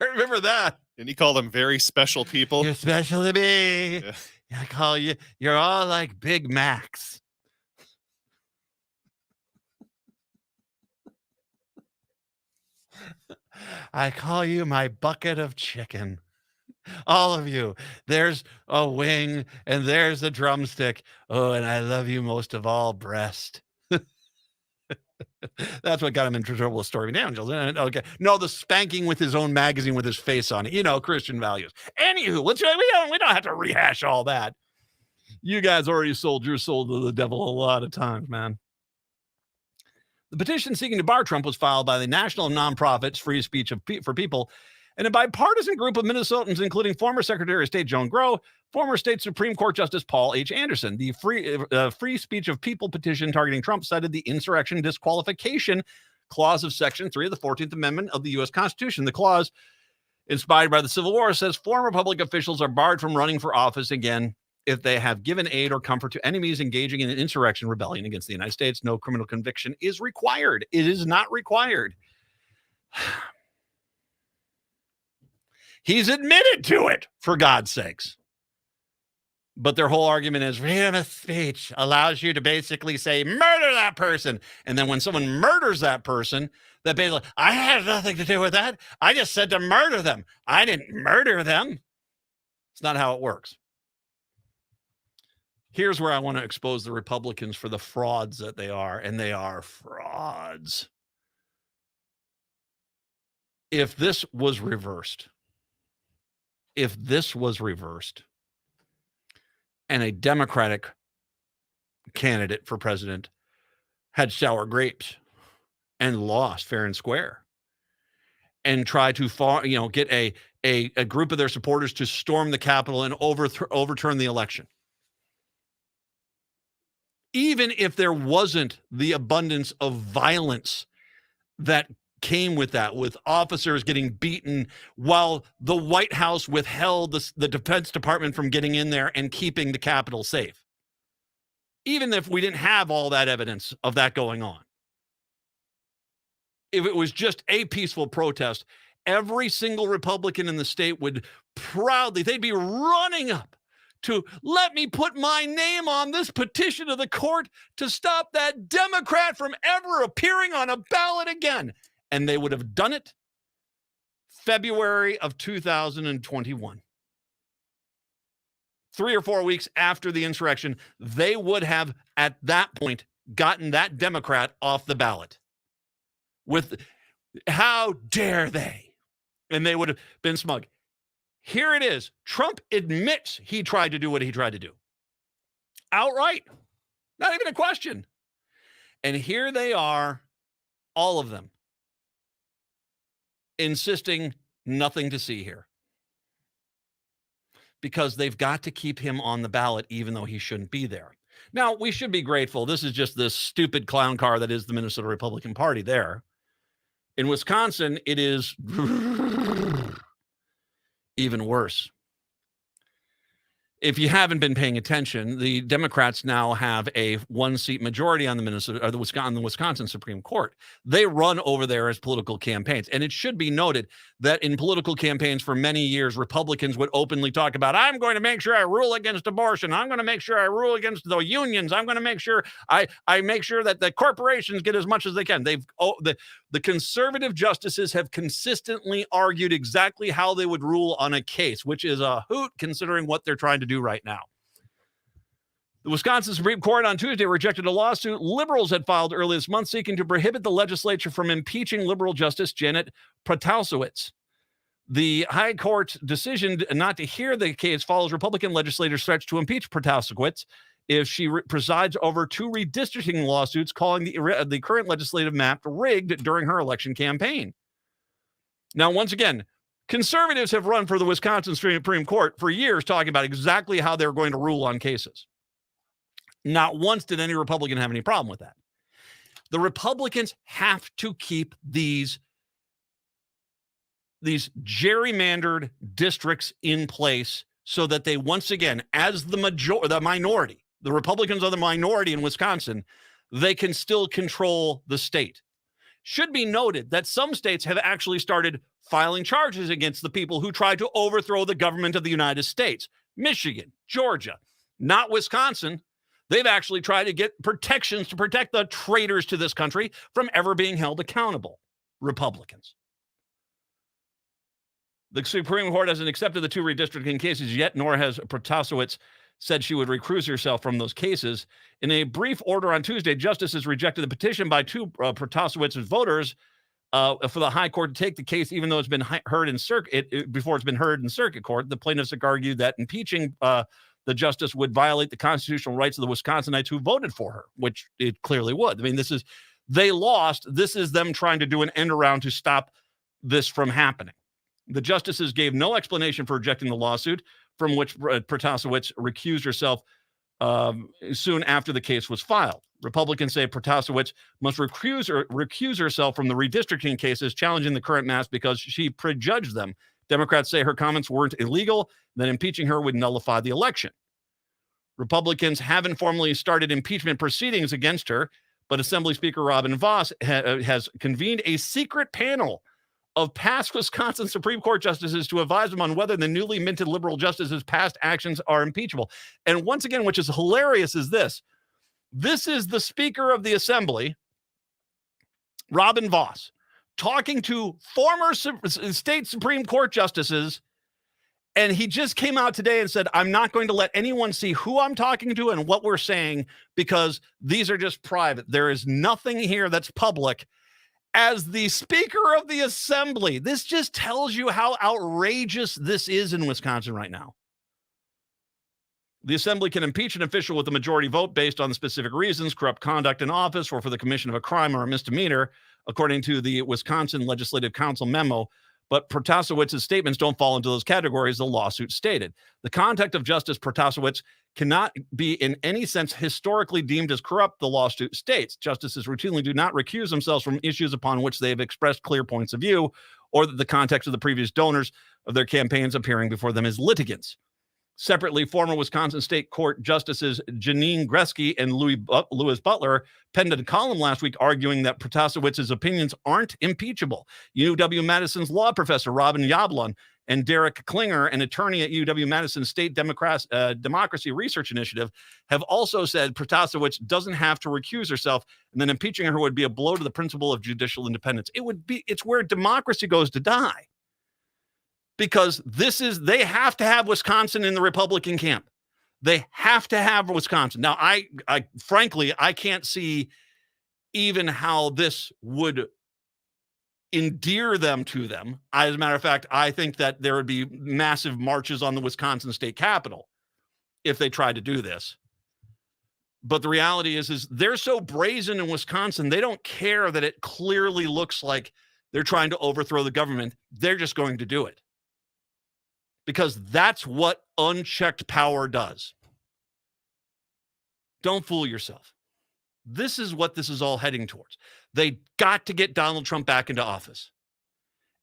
Speaker 3: I remember that.
Speaker 11: And he called them very special people.
Speaker 3: You're special to me.
Speaker 11: Yeah.
Speaker 3: I call you, you're all like Big Macs. I call you my bucket of chicken. All of you. There's a wing and there's a drumstick. Oh, and I love you most of all, breast. That's what got him into trouble with Stormy Daniels. Okay. No, the spanking with his own magazine with his face on it. Christian values. Anywho, we don't have to rehash all that. You guys already sold your soul to the devil a lot of times, man. The petition seeking to bar Trump was filed by the National Nonprofits Free Speech for People and a bipartisan group of Minnesotans, including former Secretary of State Joan Grow, former State Supreme Court Justice Paul H. Anderson. The Free Speech of People petition targeting Trump cited the insurrection disqualification clause of Section 3 of the 14th Amendment of the U.S. Constitution. The clause, inspired by the Civil War, says former public officials are barred from running for office again if they have given aid or comfort to enemies engaging in an insurrection rebellion against the United States. No criminal conviction is required. It is not required. He's admitted to it, for God's sakes. But their whole argument is freedom of speech allows you to basically say, murder that person. And then when someone murders that person, that basically, I had nothing to do with that. I just said to murder them. I didn't murder them. It's not how it works. Here's where I want to expose the Republicans for the frauds that they are, and they are frauds. If this was reversed, and a Democratic candidate for president had sour grapes and lost fair and square and tried to get a group of their supporters to storm the Capitol and overturn the election, even if there wasn't the abundance of violence that came with that, with officers getting beaten while the White House withheld the Defense Department from getting in there and keeping the Capitol safe. Even if we didn't have all that evidence of that going on. If it was just a peaceful protest, every single Republican in the state would proudly, they'd be running up to let me put my name on this petition to the court to stop that Democrat from ever appearing on a ballot again. And they would have done it February of 2021. 3 or 4 weeks after the insurrection, they would have, at that point, gotten that Democrat off the ballot. With, how dare they? And they would have been smug. Here it is. Trump admits he tried to do what he tried to do. Outright. Not even a question. And here they are, all of them, insisting nothing to see here. Because they've got to keep him on the ballot even though he shouldn't be there. Now, we should be grateful. This is just this stupid clown car that is the Minnesota Republican Party there. In Wisconsin, it is even worse. If you haven't been paying attention, the Democrats now have a 1-seat majority on the Wisconsin Supreme Court. They run over there as political campaigns. And it should be noted that in political campaigns for many years, Republicans would openly talk about, I'm going to make sure I rule against abortion. I'm going to make sure I rule against the unions. I'm going to make sure I make sure that the corporations get as much as they can. The conservative justices have consistently argued exactly how they would rule on a case, which is a hoot considering what they're trying to do right now. The Wisconsin Supreme Court on Tuesday rejected a lawsuit liberals had filed earlier this month seeking to prohibit the legislature from impeaching liberal Justice Janet Protasewicz. The High Court's decision not to hear the case follows Republican legislators' threats to impeach Protasewicz if she presides over 2 redistricting lawsuits calling the current legislative map rigged during her election campaign. Now, once again, conservatives have run for the Wisconsin Supreme Court for years talking about exactly how they're going to rule on cases. Not once did any Republican have any problem with that. The Republicans have to keep these gerrymandered districts in place so that they, once again, as the minority, the Republicans are the minority in Wisconsin, they can still control the state. Should be noted that some states have actually started filing charges against the people who tried to overthrow the government of the United States. Michigan, Georgia, not Wisconsin. They've actually tried to get protections to protect the traitors to this country from ever being held accountable. Republicans. The Supreme Court hasn't accepted the 2 redistricting cases yet, nor has Protasewicz said she would recuse herself from those cases. In a brief order on Tuesday, justices rejected the petition by 2 Protasewicz's voters for the High Court to take the case, even though it's been heard in before it's been heard in circuit court. The plaintiffs argued that impeaching the justice would violate the constitutional rights of the Wisconsinites who voted for her, which it clearly would. I mean, they lost. This is them trying to do an end around to stop this from happening. The justices gave no explanation for rejecting the lawsuit, from which Protasewicz recused herself soon after the case was filed. Republicans say Protasewicz must recuse herself from the redistricting cases challenging the current maps because she prejudged them. Democrats say her comments weren't illegal, that impeaching her would nullify the election. Republicans haven't formally started impeachment proceedings against her, but Assembly Speaker Robin Vos has convened a secret panel of past Wisconsin Supreme Court justices to advise them on whether the newly minted liberal justices' past actions are impeachable. And once again, which is hilarious, is this. This is the Speaker of the Assembly, Robin Vos, talking to former state Supreme Court justices, and he just came out today and said, I'm not going to let anyone see who I'm talking to and what we're saying because these are just private. There is nothing here that's public. As the Speaker of the Assembly, this just tells you how outrageous this is in Wisconsin right now. The Assembly can impeach an official with a majority vote based on the specific reasons, corrupt conduct in office, or for the commission of a crime or a misdemeanor, according to the Wisconsin Legislative Council memo. But Protasewicz's statements don't fall into those categories, the lawsuit stated. The conduct of Justice Protasewicz cannot be in any sense historically deemed as corrupt, the lawsuit states. Justices routinely do not recuse themselves from issues upon which they have expressed clear points of view, or that the context of the previous donors of their campaigns appearing before them as litigants. Separately, former Wisconsin State Court Justices Janine Gresky and Louis Butler penned a column last week arguing that Protasewicz's opinions aren't impeachable. UW-Madison's law professor Robin Yablon and Derek Klinger, an attorney at UW-Madison State Democracy Research Initiative, have also said Protasewicz doesn't have to recuse herself, and then impeaching her would be a blow to the principle of judicial independence. It's where democracy goes to die. Because they have to have Wisconsin in the Republican camp. They have to have Wisconsin. Now, I frankly, I can't see even how this would endear them to them. As a matter of fact, I think that there would be massive marches on the Wisconsin state capitol if they tried to do this. But the reality is they're so brazen in Wisconsin, they don't care that it clearly looks like they're trying to overthrow the government. They're just going to do it. Because that's what unchecked power does. Don't fool yourself. This is what this is all heading towards. They got to get Donald Trump back into office.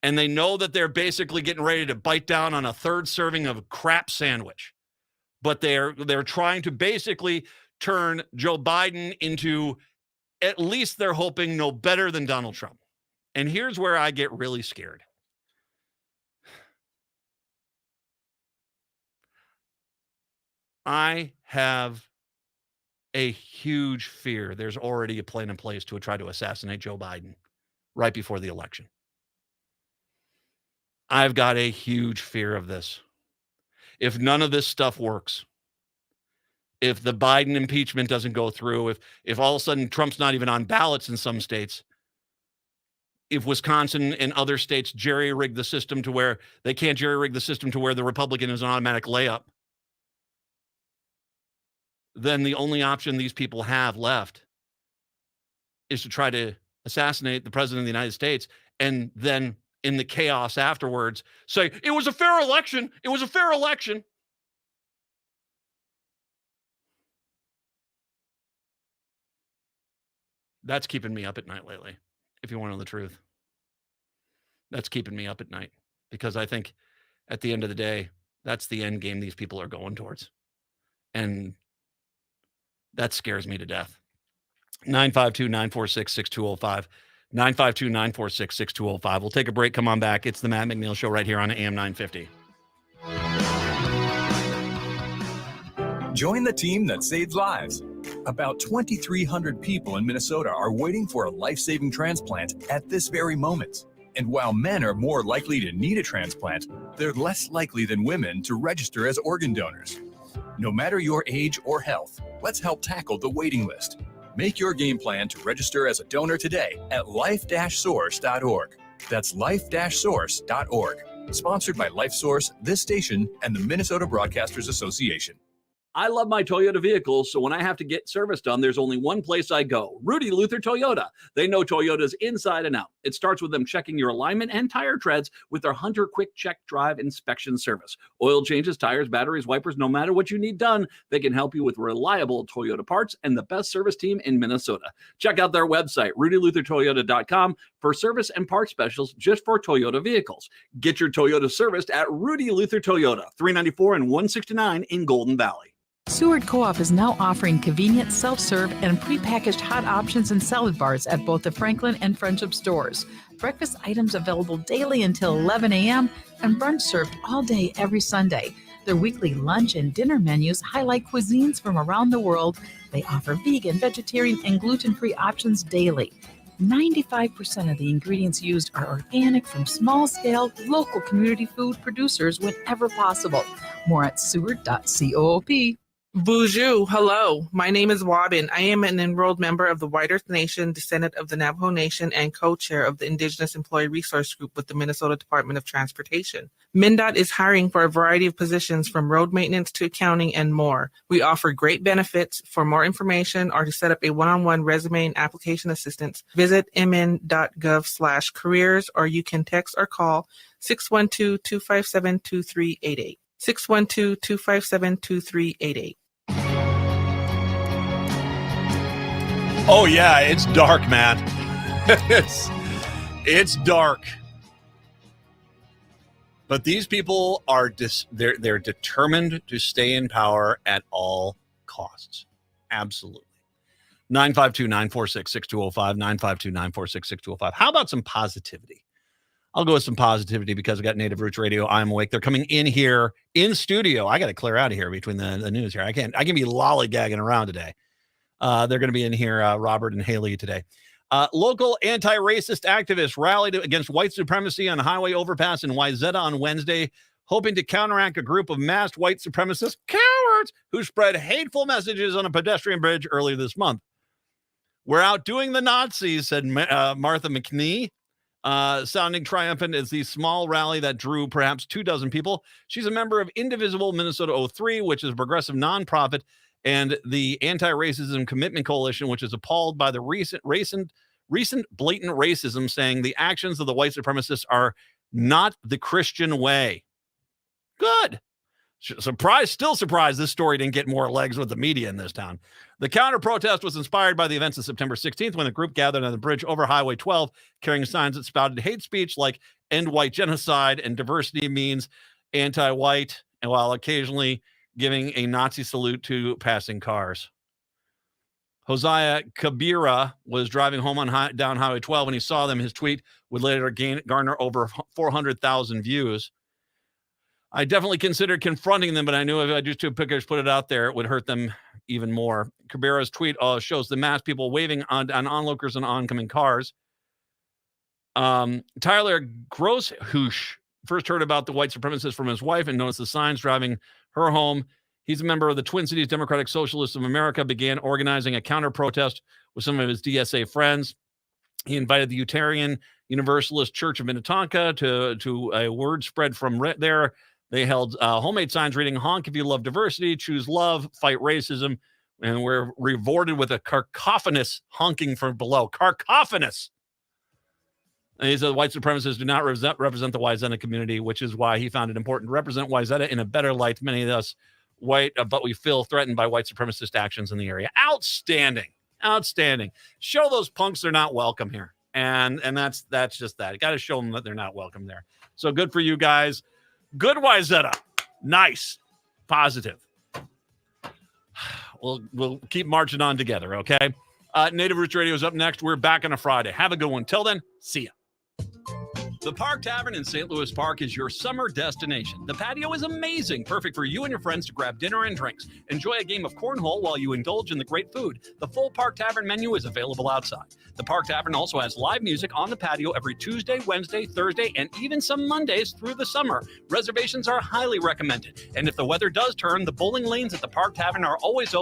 Speaker 3: And they know that they're basically getting ready to bite down on a third serving of a crap sandwich. But they're trying to basically turn Joe Biden into, at least they're hoping, no better than Donald Trump. And here's where I get really scared. I have a huge fear there's already a plan in place to try to assassinate Joe Biden right before the election. I've got a huge fear of this. If none of this stuff works, if the Biden impeachment doesn't go through, if all of a sudden Trump's not even on ballots in some states, if Wisconsin and other states jerry-rig the system to where they can't jerry-rig the system to where the Republican is an automatic layup, then the only option these people have left is to try to assassinate the president of the United States and then in the chaos afterwards say, it was a fair election. It was a fair election. That's keeping me up at night lately, if you want to know the truth. That's keeping me up at night because I think at the end of the day, that's the end game these people are going towards. And that scares me to death. 952-946-6205. 952-946-6205. We'll take a break. Come on back. It's the Matt McNeil Show right here on AM 950.
Speaker 7: Join the team that saves lives. About 2,300 people in Minnesota are waiting for a life-saving transplant at this very moment. And while men are more likely to need a transplant, they're less likely than women to register as organ donors. No matter your age or health, let's help tackle the waiting list. Make your game plan to register as a donor today at life-source.org. That's life-source.org. Sponsored by LifeSource, this station, and the Minnesota Broadcasters Association.
Speaker 17: I love my Toyota vehicles, so when I have to get service done, there's only one place I go, Rudy Luther Toyota. They know Toyotas inside and out. It starts with them checking your alignment and tire treads with their Hunter Quick Check Drive inspection service. Oil changes, tires, batteries, wipers, no matter what you need done, they can help you with reliable Toyota parts and the best service team in Minnesota. Check out their website, rudyluthertoyota.com, for service and parts specials just for Toyota vehicles. Get your Toyota serviced at Rudy Luther Toyota, 394 and 169 in Golden Valley.
Speaker 6: Seward Co-op is now offering convenient self-serve and prepackaged hot options and salad bars at both the Franklin and Friendship stores. Breakfast items available daily until 11 a.m. and brunch served all day every Sunday. Their weekly lunch and dinner menus highlight cuisines from around the world. They offer vegan, vegetarian, and gluten-free options daily. 95% of the ingredients used are organic from small-scale, local community food producers whenever possible. More at seward.coop.
Speaker 18: Bonjour, hello. My name is Wabin. I am an enrolled member of the White Earth Nation, descendant of the Navajo Nation, and co-chair of the Indigenous Employee Resource Group with the Minnesota Department of Transportation. MnDOT is hiring for a variety of positions from road maintenance to accounting and more. We offer great benefits. For more information or to set up a one-on-one resume and application assistance, visit mn.gov/careers, or you can text or call 612-257-2388. 612-257-2388.
Speaker 3: Oh yeah, it's dark, man. it's dark. But these people are they're determined to stay in power at all costs. Absolutely. 952-946-6205, 952-946-6205. How about some positivity? I'll go with some positivity because I got Native Roots Radio. I'm awake. They're coming in here in studio. I got to clear out of here between the news here. I can be lollygagging around today. They're going to be in here, Robert and Haley today. Local anti-racist activists rallied against white supremacy on a highway overpass in Wayzata on Wednesday, hoping to counteract a group of masked white supremacist cowards who spread hateful messages on a pedestrian bridge earlier this month. We're outdoing the Nazis, said Martha McNeil. Sounding triumphant as the small rally that drew perhaps 24 people. She's a member of Indivisible Minnesota 03, which is a progressive nonprofit, and the Anti-Racism Commitment Coalition, which is appalled by the recent blatant racism, saying the actions of the white supremacists are not the Christian way. Good. Still surprised this story didn't get more legs with the media in this town. The counter-protest was inspired by the events of September 16th when the group gathered on the bridge over Highway 12 carrying signs that spouted hate speech like end white genocide and diversity means anti-white, and while occasionally giving a Nazi salute to passing cars. Hosea Kabira was driving home on down Highway 12 when he saw them. His tweet would later garner over 400,000 views. I definitely considered confronting them, but I knew if I just took pictures, put it out there, it would hurt them even more. Kabira's tweet shows the masked people waving on onlookers and oncoming cars. Tyler Grosshoosh first heard about the white supremacists from his wife and noticed the signs driving her home. He's a member of the Twin Cities Democratic Socialists of America, began organizing a counter-protest with some of his DSA friends. He invited the Unitarian Universalist Church of Minnetonka to a word spread from there. They held homemade signs reading, "Honk if you love diversity, choose love, fight racism," and were rewarded with a cacophonous honking from below. Cacophonous! And he said white supremacists do not represent the Wayzata community, which is why he found it important to represent Wayzata in a better light. Many of us white, but we feel threatened by white supremacist actions in the area. Outstanding. Outstanding. Show those punks they're not welcome here. And that's just that. You got to show them that they're not welcome there. So good for you guys. Good, Wyzetta. Nice. Positive. We'll keep marching on together, okay? Native Roots Radio is up next. We're back on a Friday. Have a good one. Till then, see ya. The Park Tavern in St. Louis Park is your summer destination. The patio is amazing, perfect for you and your friends to grab dinner and drinks. Enjoy a game of cornhole while you indulge in the great food. The full Park Tavern menu is available outside. The Park Tavern also has live music on the patio every Tuesday, Wednesday, Thursday, and even some Mondays through the summer. Reservations are highly recommended. And if the weather does turn, the bowling lanes at the Park Tavern are always open.